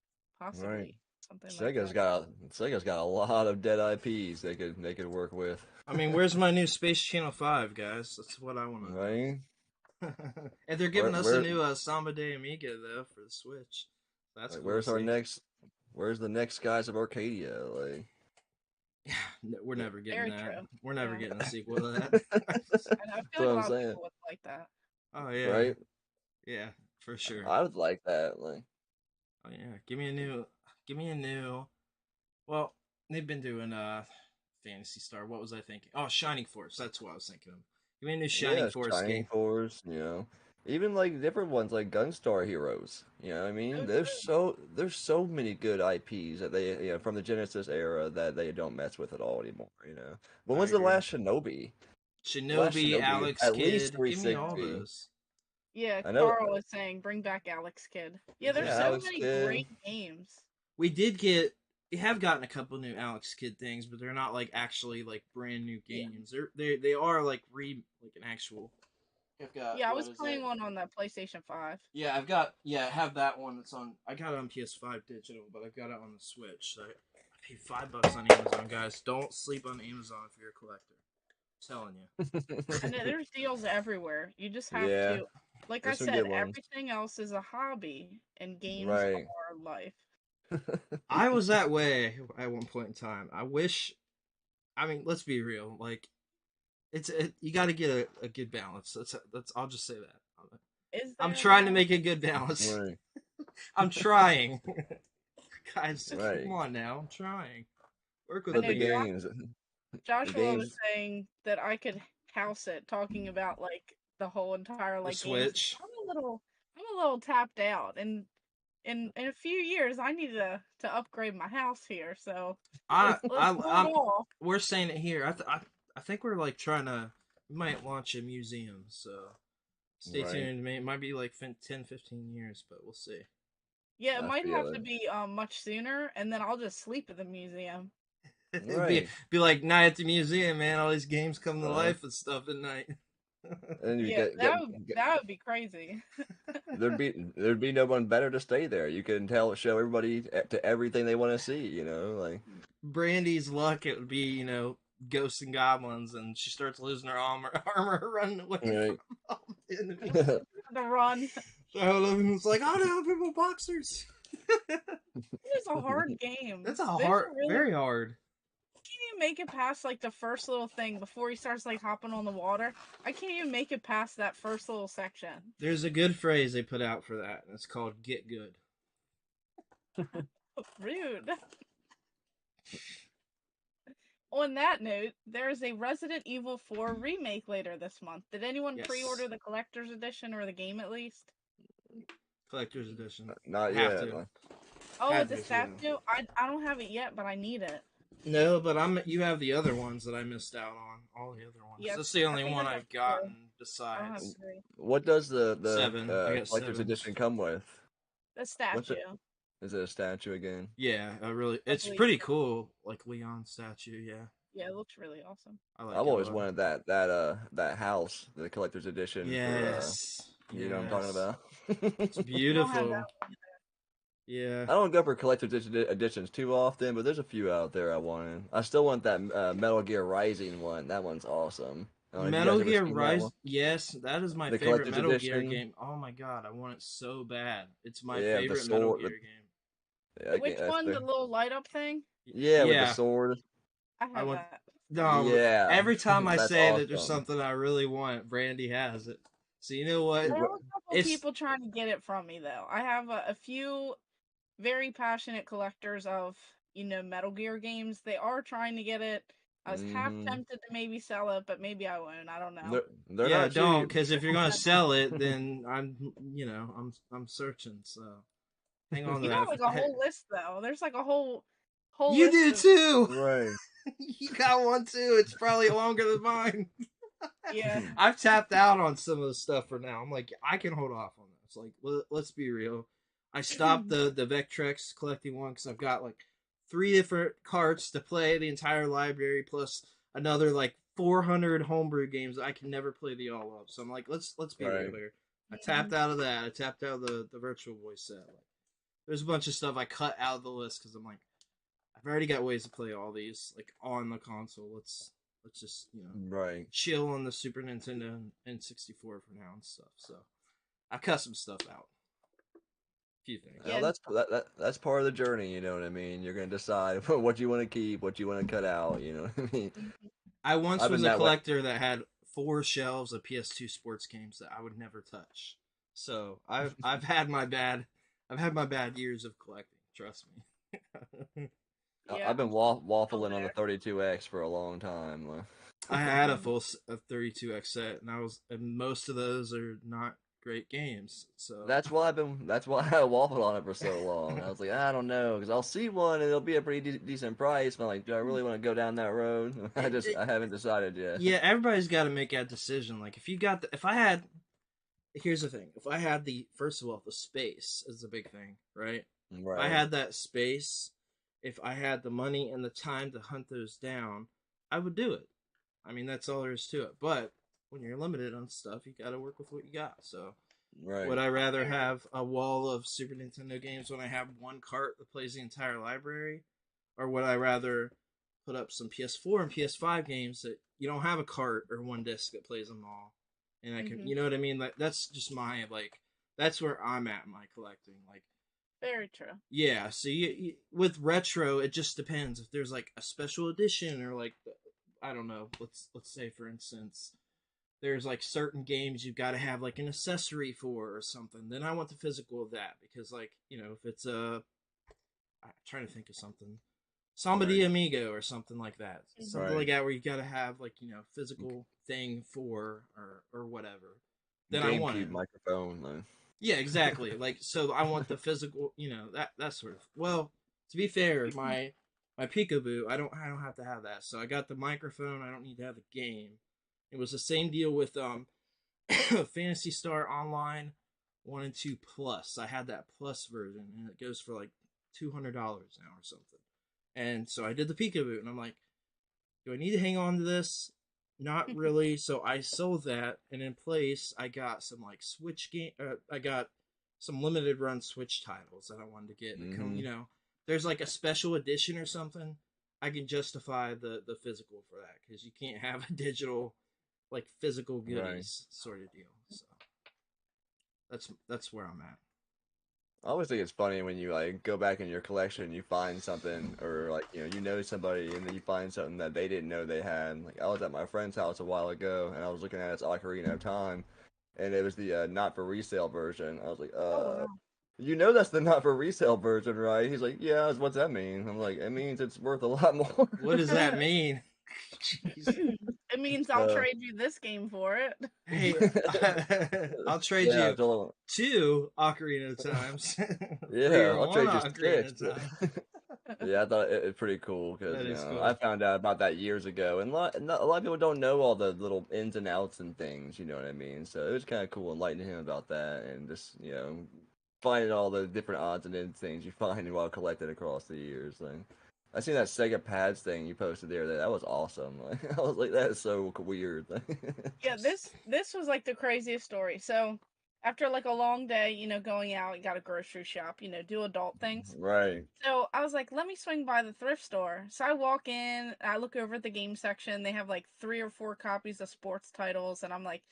Right. Possibly something like Sega's that. got Sega's got a lot of dead IPs they could work with. I mean, where's my new Space Channel 5, guys? That's what I want to Right? know. And they're Where giving us a where new Samba de Amiga though for the Switch. That's like cool to where's our see. next where's the next Skies of Arcadia? Like Yeah, we're never getting Very that. true. We're never Yeah. getting a sequel to that. That's And I feel what like a I'm lot of saying. people would like that. Oh yeah, Right? yeah, for sure. I would like that. Like Oh yeah, give me a new. Well, they've been doing Phantasy Star. What was I thinking? Oh, Shining Force. That's what I was thinking of. Give me a new Shining Yeah, Force Shining game. Force, even like different ones like Gunstar Heroes. You know what I Oh, mean? true. There's so many good IPs that they from the Genesis era that they don't mess with at all anymore. When I was the agree. last Shinobi? The last Shinobi, Shinobi, Alex at least Kidd. Give me all 360. those. Yeah, I know. Carl was saying bring back Alex Kidd. Yeah, there's Yeah, so Exactly. Alex many Kidd. great games. We have gotten a couple new Alex Kidd things, but they're not like actually like brand new Yeah. games. They are like like an actual. I've got Yeah, I what was is playing it? one on the PlayStation 5. Yeah, I have that one that's on. I got it on PS5 digital, but I've got it on the Switch. So I paid $5 on Amazon, guys. Don't sleep on Amazon if you're a collector. I'm telling you. And there's deals everywhere. You just have Yeah, to, like I there's some said, good ones. everything else is a hobby, and games Right. are life. I was that way at one point in time. I wish. I mean, let's be real. Like, you got to get a good balance. That's. I'll just say that. Is I'm there trying to though? make a good balance. Right. I'm trying. Guys, come Right. on now. I'm trying. Work I with But know the me here. games, the Joshua was games, saying that I could house it, talking about like the whole entire The like games. Switch. I'm a little tapped out, and in a few years I need to upgrade my house here. So let's hold I'm. off. We're saying it here. I think we're like trying to. We might launch a museum. So stay right? tuned. It might be like 10, 15 years, but we'll see. Yeah, it I might feel have to it. be much sooner, and then I'll just sleep at the museum. It'd Right. be like night at the museum, man. All these games come to Uh, life and stuff at night. and you Yeah, get, get that would be crazy. there'd be no one better to stay there. You can show everybody to everything they want to see. Like Brandy's luck, it would be ghosts and goblins, and she starts losing her armor running away from right. them in the You museum. have to run. So everyone's like, "Oh no, people boxers." It is a hard game. That's a There's hard, a really very hard. can't even make it past like the first little thing before he starts like hopping on the water. I can't even make it past that first little section. There's a good phrase they put out for that, and it's called "get good." Rude. On that note, there is a Resident Evil 4 remake later this month. Did anyone Yes, pre-order the collector's edition or the game at least? collector's edition. Not Have yet. to, Oh, had with the to. Yeah. statue? I don't have it yet, but I need it. No, but you have the other ones that I missed out on. All the other ones. Yes, That's the I only think one I have I've 4. gotten I don't have besides 3. What does the 7. I got collector's 7. edition come with? The What's it? statue, Is it a statue again? Yeah, I it's believe pretty so. cool. Like Leon statue. Yeah, Yeah, it looks really awesome. I like I've it a always lot. wanted that house, the collector's edition for Yes, you know what I'm talking yes, about. it's I don't have beautiful. that one. Yeah, I don't go for collector's editions too often, but there's a few out there I wanted. I still want that Metal Gear Rising one. That one's awesome. Have you guys Metal ever Gear seen that Rise. one? Yes, that is my The favorite collector's Metal Gear edition. game. Oh my god, I want it so bad. It's my Yeah, the favorite Metal sword. Gear game. Yeah, Which that's one? The little light up thing? yeah, with the Yeah, sword. I I have want. that. No, Yeah, every time I that's say that there's awesome. something I really want, Brandy has it. So you know I what? have a couple It's people trying to get it from me though. I have a few very passionate collectors of Metal Gear games. They are trying to get it. I was half Hmm. tempted to maybe sell it, but maybe I won't. I don't know. They're yeah, not don't, cheap. because if you're gonna sell it, then I'm searching. So hang on to You got like a that. whole list though. There's like a whole You list do of too. Right. You got one too. It's probably longer than mine. yeah. I've tapped out on some of the stuff for now. I'm like, I can hold off on this. Like, let's be real. I stopped the Vectrex collecting one because I've got like 3 different carts to play the entire library plus another like 400 homebrew games I can never play the all of. So I'm like, let's be real Right. here. I tapped out of that. I tapped out of the Virtual Boy set. Like, there's a bunch of stuff I cut out of the list because I'm like, I've already got ways to play all these like on the console. Let's just Right. chill on the Super Nintendo and N64 for now and stuff. So I cut some stuff out. A few things. Well, Yeah. that's part of the journey. You know what I mean. You're gonna decide what you want to keep, what you want to cut out. You know what I mean. I once I've was been a that way. collector that had 4 shelves of PS2 sports games that I would never touch. So I've had my bad years of collecting. Trust me. Yeah, I've been I'm still waffling on the there. 32X for a long time. I had a full 32X set, and most of those are not great games. So That's why I waffled on it for so long. I was like, I don't know, because I'll see one and it'll be a pretty decent price. But I'm like, do I really want to go down that road? I haven't decided yet. yeah, everybody's got to make that decision. Like if I had, here's the thing: if I had first of all, the space is the big thing, right? If I Right. had that space, if I had the money and the time to hunt those down, I would do it. I mean, that's all there is to it. But when you're limited on stuff, you got to work with what you got. So, would Right. I rather have a wall of Super Nintendo games when I have one cart that plays the entire library, or would I rather put up some PS4 and PS5 games that you don't have a cart or one disc that plays them all, and I can, Hmm. you know what I mean? Like that's just my that's where I'm at in my collecting. Like, Very true. yeah. So with retro, it just depends if there's like a special edition or like I don't know. Let's say for instance, there's like certain games you've got to have like an accessory for or something. Then I want the physical of that because like if it's I'm trying to think of something. Samba de Right. Amigo or something like that. Something Right. like that where you got to have like physical thing for or whatever. Then I want it. GameCube microphone. Though. Yeah, exactly. Like so, I want the physical. That sort of. Well, to be fair, my Peekaboo, I don't have to have that. So I got the microphone. I don't need to have the game. It was the same deal with Fantasy Star Online 1 and 2 Plus. I had that Plus version, and it goes for like $200 now or something. And so I did the Peekaboo, and I'm like, do I need to hang on to this? Not really. So I sold that, and in place, I got some like Switch game. I got some limited run Switch titles that I wanted to get. And Mm-hmm. there's like a special edition or something. I can justify the physical for that because you can't have a digital, like physical Right. goodies sort of deal. So that's where I'm at. I always think it's funny when you like go back in your collection and you find something or like you know somebody and then you find something that they didn't know they had. Like I was at my friend's house a while ago and I was looking at his Ocarina of Time and it was the not for resale version. I was like, Oh wow. you know that's the not for resale version, right? He's like, yeah, what's that mean? I'm like, it means it's worth a lot more. What does that mean? Jeez. It means I'll So trade you this game for it. Hey, I'll trade yeah, you totally. 2 Ocarina of Times for Yeah, your I'll one trade you Ocarina six. of Time. Yeah, I thought it pretty cool because That is I cool. found out about that years ago, and a lot of people don't know all the little ins and outs and things. You know what I mean? So it was kind of cool enlightening him about that, and just finding all the different odds and ends things you find while collecting across the years. Like, I seen that Sega Pads thing you posted there. That was awesome. Like, I was like, that is so weird. Yeah, this was like the craziest story. So after like a long day, going out, you got to grocery shop, do adult things. Right. So I was like, let me swing by the thrift store. So I walk in, I look over at the game section. They have like 3 or 4 copies of sports titles, and I'm like,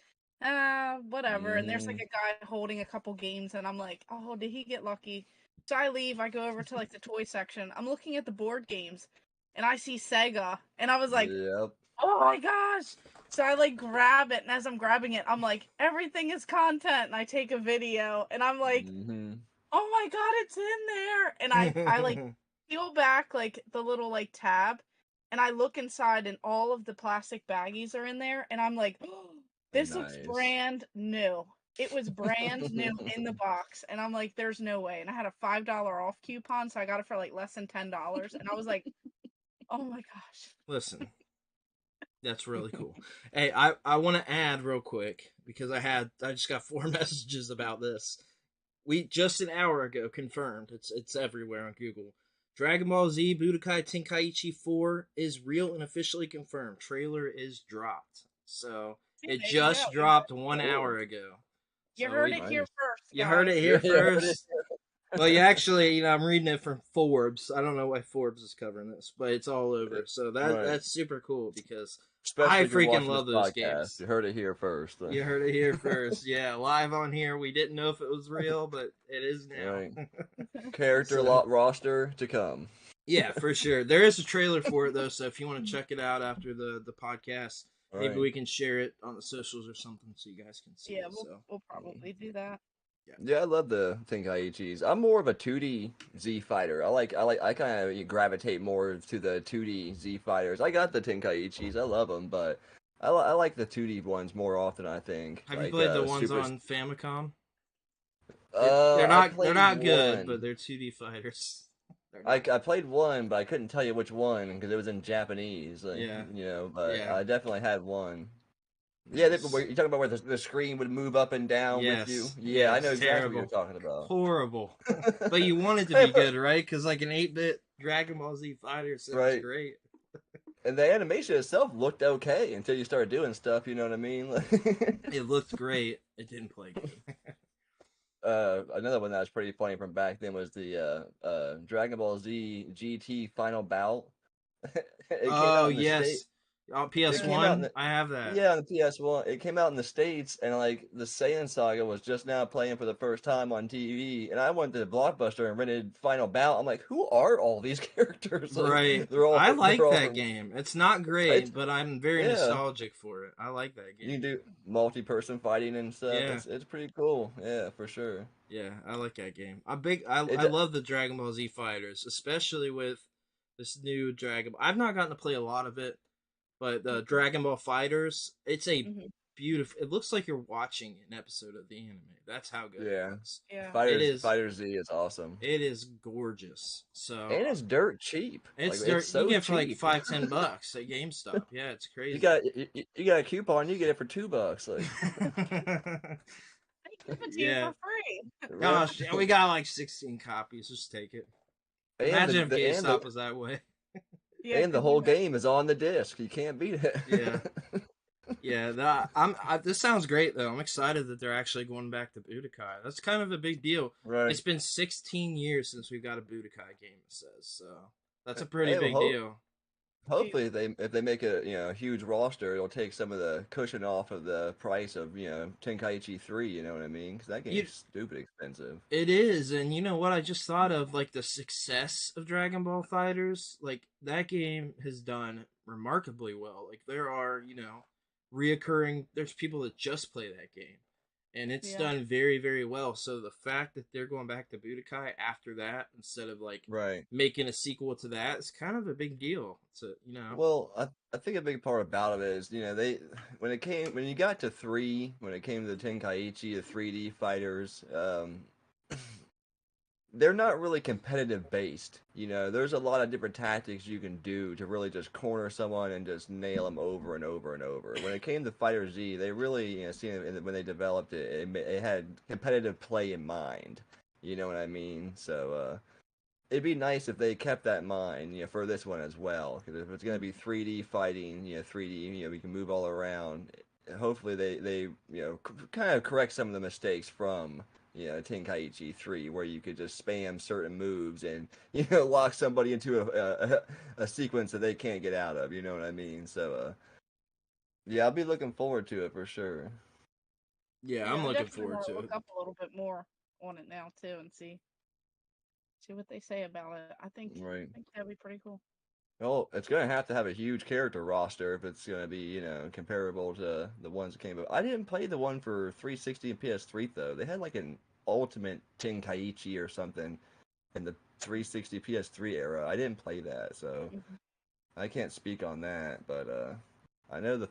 whatever. And there's like Hmm. a guy holding a couple games, and I'm like, oh, did he get lucky? So I leave. I go over to like the toy section. I'm looking at the board games, and I see Sega, and I was like, Yep. oh my gosh. So I like grab it, and as I'm grabbing it, I'm like, everything is content. And I take a video, and I'm like, Hmm. oh my god, it's in there. And I like peel back like the little like tab, and I look inside, and all of the plastic baggies are in there, and I'm like, oh, this looks Nice. brand new. It was brand new in the box, and I'm like, there's no way. And I had a $5 off coupon, so I got it for like less than $10, and I was like, oh my gosh. Listen, that's really cool. Hey, I want to add real quick because I just got 4 messages about this. We just an hour ago confirmed it's everywhere on Google. Dragon Ball Z Budokai Tenkaichi 4 is real and officially confirmed. Trailer is dropped. So See, it there you just go. dropped one Cool. hour ago. You So heard it here Nice. first, you heard it guys. here Yeah. first. Well, you actually, I'm reading it from Forbes. I don't know why Forbes is covering this, but it's all over. So Right. that's super cool because I Especially if you're freaking watching this love those podcast. games. You heard it here first. You heard it here first. Yeah, live on here. We didn't know if it was real, but it is now. Right. Character So, roster to come. yeah, for sure. There is a trailer for it though, so if you want to check it out after the podcast, maybe Right. we can share it on the socials or something so you guys can see Yeah, it. we'll So, we'll probably do that. Yeah, I love the Tenkaichis. I'm more of a 2D Z fighter. I kind of gravitate more to the 2D Z fighters. I got the Tenkaichis. I love them, but I like the 2D ones more often, I think. Have you Like played the ones Super on Famicom? They're I not played good, but one. they're 2D fighters. They're I not good. played one, but I couldn't tell you which one because it was in Japanese, like, Yeah, but yeah, I definitely had one. Yeah, nice. you're talking about where the screen would move up and down with you. Yes, Yeah, I know yes, exactly what you're terrible, talking about. horrible. But you want it to Hey, be good, right? Because like an 8-bit Dragon Ball Z fighter sounds right. great. And the animation itself looked okay until you started doing stuff, you know what I mean? It looked great. It didn't play good. Another one that was pretty funny from back then was the Dragon Ball Z GT Final Bout. It came Oh out in the state. yes, on It PS came out in One, the I have that. Yeah, on the PS1. It came out in the States, and like the Saiyan Saga was just now playing for the first time on TV. And I went to Blockbuster and rented Final Bout. I'm like, who are all these characters? Like, Right, I they're like all that from. game. It's not It's great, but I'm very yeah. nostalgic for it. I like that You can game. do multi-person fighting and stuff. Yeah, It's pretty cool. Yeah, for sure. yeah, I like that game. I It love the Dragon Ball Z fighters, especially with this new Dragon. I've not gotten to play a lot of it, but the Dragon Ball Fighters, it's a Hmm. beautiful. It looks like you're watching an episode of the anime. That's how good it yeah. looks. Yeah. It is. Fighter Z is awesome. It is gorgeous. So And it's dirt cheap. Like it's it's there. You so get it for like cheap. $5-10 at GameStop. Yeah, it's You crazy. got you got a coupon, you get it for $2. Like They give it to you Yeah. for free. right. Gosh, yeah, we got like 16 copies. Just take it. And Imagine if the GameStop was that way. Yeah, and the could you whole imagine? game is on the disc. You can't beat it. Yeah. Yeah, this sounds great though. I'm excited that they're actually going back to Budokai. That's kind of a big deal. Right. It's been 16 years since we got a Budokai game, it says. So that's a pretty Hey, well, big deal. hopefully if they make a huge roster, it'll take some of the cushion off of the price of Tenkaichi 3. You know what I mean? Because that You game's stupid expensive. It is, and you know what? I just thought of like the success of Dragon Ball Fighters. Like that game has done remarkably well. Like there are, reoccurring. There's people that just play that game, and it's Yeah. done very, very well. So the fact that they're going back to Budokai after that instead of like Right. making a sequel to that is kind of a big deal. So Well, I think a big part about it is, they when you got to 3, when it came to the Tenkaichi, the 3D fighters, they're not really competitive based. There's a lot of different tactics you can do to really just corner someone and just nail them over and over and over. When it came to Fighter Z, they really, when they developed it, it had competitive play in mind. You know what I mean? So, it'd be nice if they kept that in mind, for this one as well. Because if it's going to be 3D fighting, 3D, we can move all around. Hopefully, they kind of correct some of the mistakes from Tenkaichi 3, where you could just spam certain moves and lock somebody into a sequence that they can't get out of. You know what I mean? So, yeah, I'll be looking forward to it for sure. yeah, Yeah, I'm I looking definitely forward want to to look it. up a little bit more on it now too and see what they say about it. Right. I think that'd be pretty cool. Well, it's going to have a huge character roster if it's going to be, comparable to the ones that came out. I didn't play the one for 360 and PS3, though. They had like an Ultimate Tenkaichi or something in the 360 PS3 era. I didn't play that, so Hmm. I can't speak on that. But I know the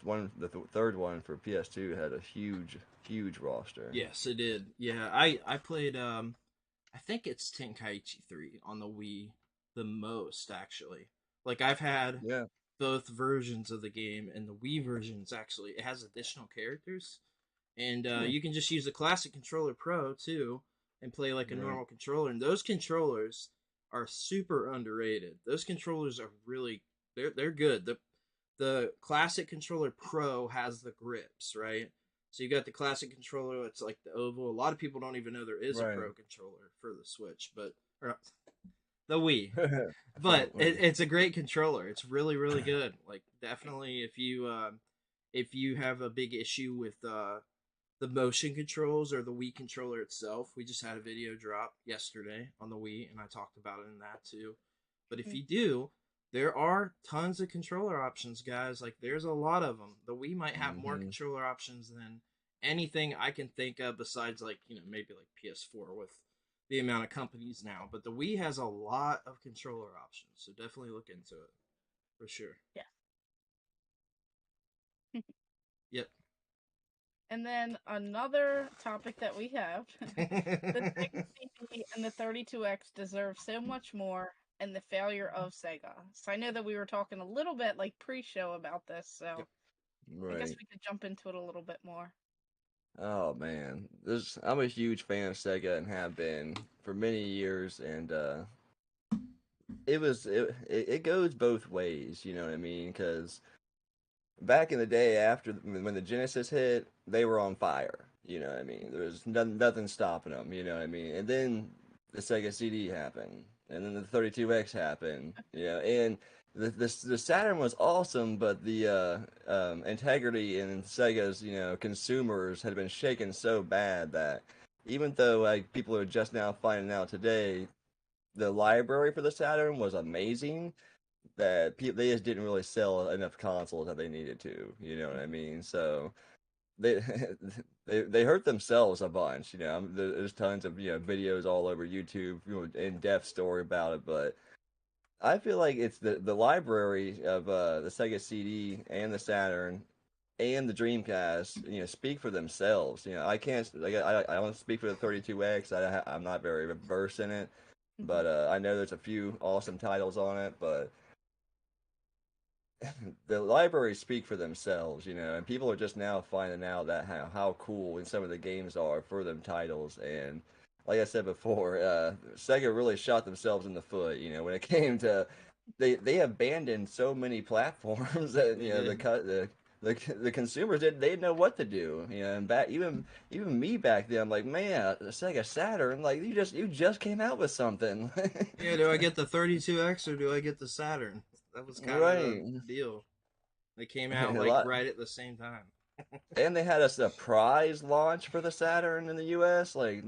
third one for PS2 had a huge, huge roster. Yes, it did. Yeah, I played I think it's Tenkaichi 3 on the Wii the most actually. Like I've had Yeah. both versions of the game, and the Wii version's actually it has additional characters, and Hmm. you can just use the classic controller Pro too and play like a Right. normal controller. And those controllers are super underrated. Those controllers are really they're good. The classic controller Pro has the grips, right? So you got the classic controller. It's like the oval. A lot of people don't even know there is a Right. Pro controller for the Switch, but or, the Wii. For the But Wii. it's a great controller. It's really really good. Like definitely if you have a big issue with the motion controls or the Wii controller itself, we just had a video drop yesterday on the Wii, and I talked about it in that too. But if you do, there are tons of controller options, guys. Like there's a lot of them. The Wii might have more Hmm. controller options than anything I can think of besides like, maybe like PS4 with the amount of companies now. But the Wii has a lot of controller options, so definitely look into it for sure. Yeah. Yep. And then another topic that we have, the Sega CD and the 32X deserve so much more, and the failure of Sega. So I know that we were talking a little bit like pre-show about this, so I guess Right. we could jump into it a little bit more. Oh man, I'm a huge fan of Sega and have been for many years, and it goes both ways. You know what I mean? Because back in the day, after when the Genesis hit, they were on fire. You know what I mean? There was nothing stopping them. You know what I mean? And then the Sega CD happened, and then the 32X happened. You know, and the Saturn was awesome, but the integrity in Sega's consumers had been shaken so bad that even though like people are just now finding out today, the library for the Saturn was amazing that they just didn't really sell enough consoles that they needed to. You know what I mean? So they they hurt themselves a bunch. You know, there's tons of videos all over YouTube, in-depth story about it, but. I feel like it's the library of the Sega CD and the Saturn and the Dreamcast, speak for themselves. I can't like I don't speak for the 32X. I'm not very versed in it, but I know there's a few awesome titles on it, but the libraries speak for themselves, and people are just now finding out that how cool some of the games are for them titles. And like I said before, Sega really shot themselves in the foot, when it came to they abandoned so many platforms that They the consumers they didn't know what to do, and back even me back then, I'm like, man, Sega Saturn, like you just came out with something. Yeah, do I get the 32X or do I get the Saturn? That was kind of the Right. deal. They came out A like lot. right at the same time. And they had a surprise launch for the Saturn in the US. Like,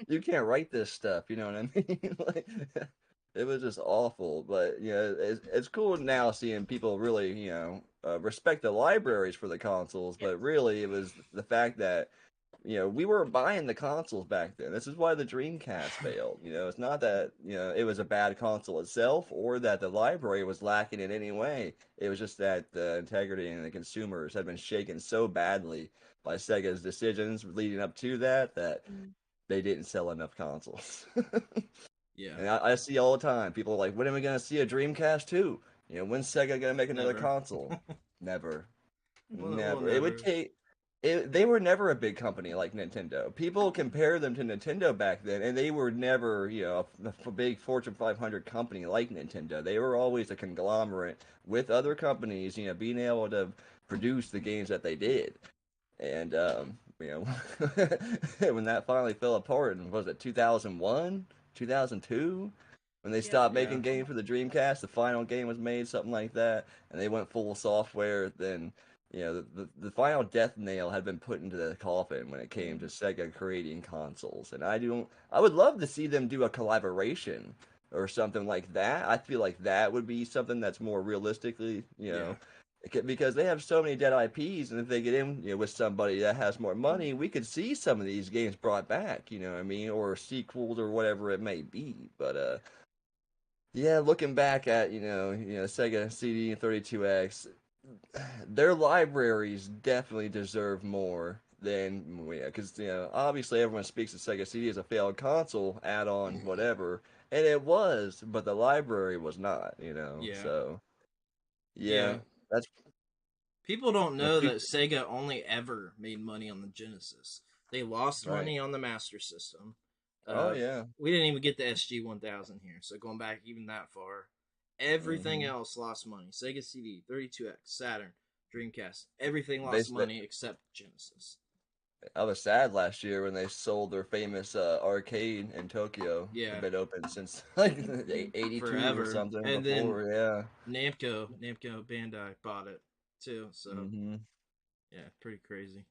you can't write this stuff, you know what I mean? Like, it was just awful. But, it's cool now seeing people really, respect the libraries for the consoles. Yes. But really, it was the fact that we were buying the consoles back then. This is why the Dreamcast failed. It's not that, it was a bad console itself or that the library was lacking in any way. It was just that the integrity and the consumers had been shaken so badly by Sega's decisions leading up to that they didn't sell enough consoles. Yeah, And I see all the time people are like, when are we going to see a Dreamcast 2? When's Sega going to make another never. console? Never. Well, Never. It would never. take. They were never a big company like Nintendo. People compare them to Nintendo back then, and they were never, a big Fortune 500 company like Nintendo. They were always a conglomerate with other companies, being able to produce the games that they did. And when that finally fell apart, and was it 2001, 2002, when they Yep. stopped Yeah. making games for the Dreamcast, the final game was made, something like that, and they went full software. Then the final death nail had been put into the coffin when it came to Sega creating consoles. And I would love to see them do a collaboration or something like that. I feel like that would be something that's more realistically, Yeah. because they have so many dead IPs, and if they get in, with somebody that has more money, we could see some of these games brought back. You know what I mean, or sequels or whatever it may be. But yeah, looking back at Sega CD and 32X, their libraries definitely deserve more than because obviously everyone speaks of Sega CD as a failed console add-on, whatever, and it was, but the library was not. Yeah. So yeah, Yeah. that's. People don't Yeah, know that Sega only ever made money on the Genesis. They lost right. money on the Master System. Oh yeah. We didn't even get the SG-1000 here, so going back even that far, everything hmm else lost money. Sega CD, 32X, Saturn, Dreamcast, everything They, lost they money except Genesis. I was sad last year when they sold their famous arcade in Tokyo. Had Yeah, been open since like 82 or forever. something And then before. Yeah. Namco Bandai bought it too. So hmm yeah, pretty crazy.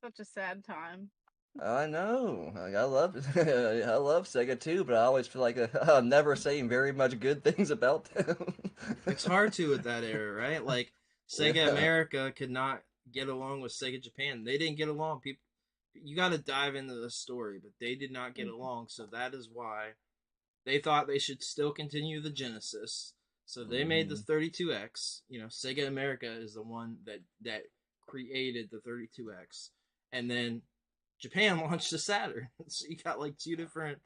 Such a sad time. I know. Like, I love I love Sega too, but I always feel like I'm never saying very much good things about them. It's hard to with that era, right? Like Sega Yeah. America could not get along with Sega Japan. They didn't get along. People, you got to dive into the story, but they did not get along. So that is why they thought they should still continue the Genesis. So they made the 32X. You know, Sega America is the one that created the 32X, and then Japan launched the Saturn. So you got like two different,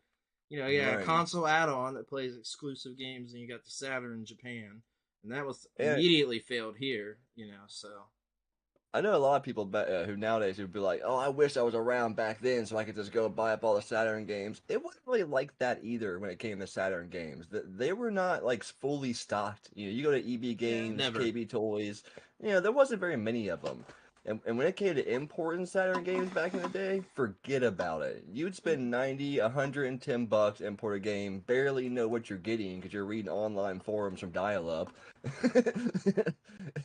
you got a Right. console add-on that plays exclusive games, and you got the Saturn in Japan, and that was And immediately failed here. So I know a lot of people who nowadays would be like, "Oh, I wish I was around back then so I could just go buy up all the Saturn games." It wasn't really like that either when it came to Saturn games. They were not like fully stocked. You go to EB Yeah. Games, never. KB Toys. There wasn't very many of them. And when it came to importing Saturn games back in the day, forget about it. You'd spend 90, $110 import a game, barely know what you're getting because you're reading online forums from dial-up,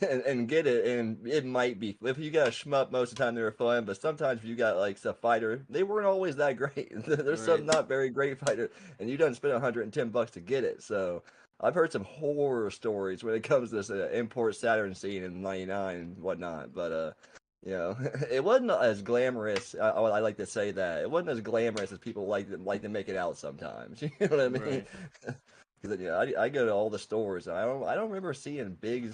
and get it. And it might be, if you got a shmup, most of the time they were fun, but sometimes if you got like a fighter, they weren't always that great. There's some Right. not very great fighter, and you don't spend $110 to get it. So I've heard some horror stories when it comes to this import Saturn scene in '99 and whatnot, but it wasn't as glamorous. I like to say that it wasn't as glamorous as people like to make it out sometimes. You know what I mean? Right. Because I go to all the stores. And I don't remember seeing big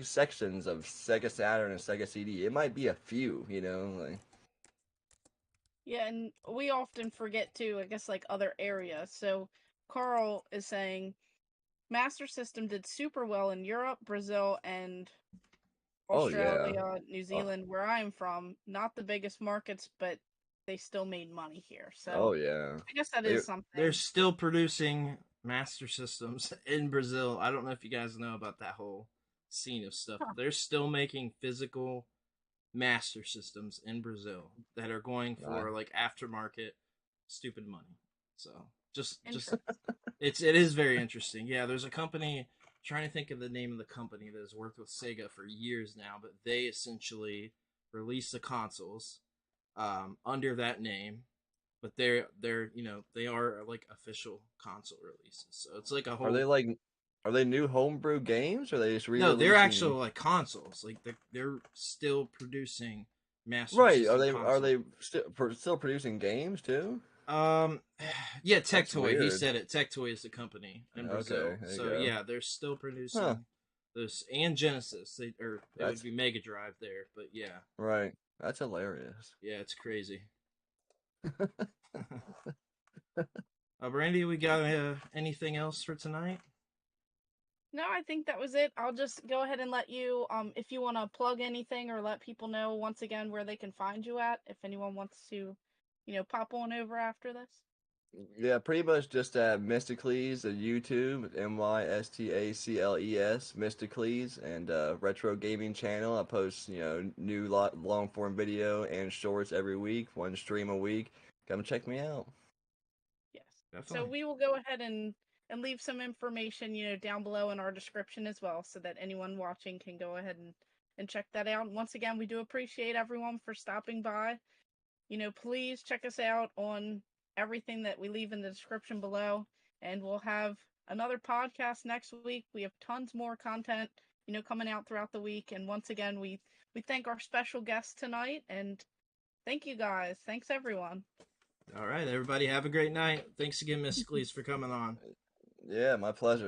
sections of Sega Saturn and Sega CD. It might be a few. Like Yeah, and we often forget too, I guess, like other areas. So Carl is saying Master System did super well in Europe, Brazil, and oh yeah, Australia, New oh, Zealand, where I'm from. Not the biggest markets, but they still made money here. oh So yeah. I guess that They is They're something. still producing Master Systems in Brazil. I don't know if you guys know about that whole scene of stuff. Huh, They're still making physical Master Systems in Brazil that are going I, for like aftermarket stupid money. So just interesting. it is very interesting. Yeah, there's a company, trying to think of the name of the company that has worked with Sega for years now, but they essentially release the consoles under that name, but they're they are like official console releases. So it's like a are they whole. like are they new homebrew games? Or are they just No, they're re-releasing? actual like consoles. Like they're still producing Master Right? Are System they console. still producing games too? Um, yeah, Tech That's Toy. He weird. said it. Tech Toy is the company in Okay, Brazil. there you So go. yeah, they're still Huh. producing those and Genesis. Or it would That's be Mega Drive there, but yeah, right. That's hilarious. yeah, it's crazy. Brandy, we got anything else for tonight? No, I think that was it. I'll just go ahead and let you, if you want to plug anything or let people know once again where they can find you at, if anyone wants to, pop on over after this. Yeah, pretty much just Mystacles at YouTube, Mystacles, Mystacles, and retro gaming channel. I post new long form video and shorts every week, one stream a week. Come check me out. Yes. So Definitely. we will go ahead and leave some information, down below in our description as well, so that anyone watching can go ahead and check that out. And once again, we do appreciate everyone for stopping by. Please check us out on everything that we leave in the description below, and we'll have another podcast next week. We have tons more content, coming out throughout the week. And once again, we thank our special guest tonight, and thank you guys. Thanks everyone. All right, everybody, have a great night. Thanks again, Miss Cleese, for coming on. Yeah, my pleasure.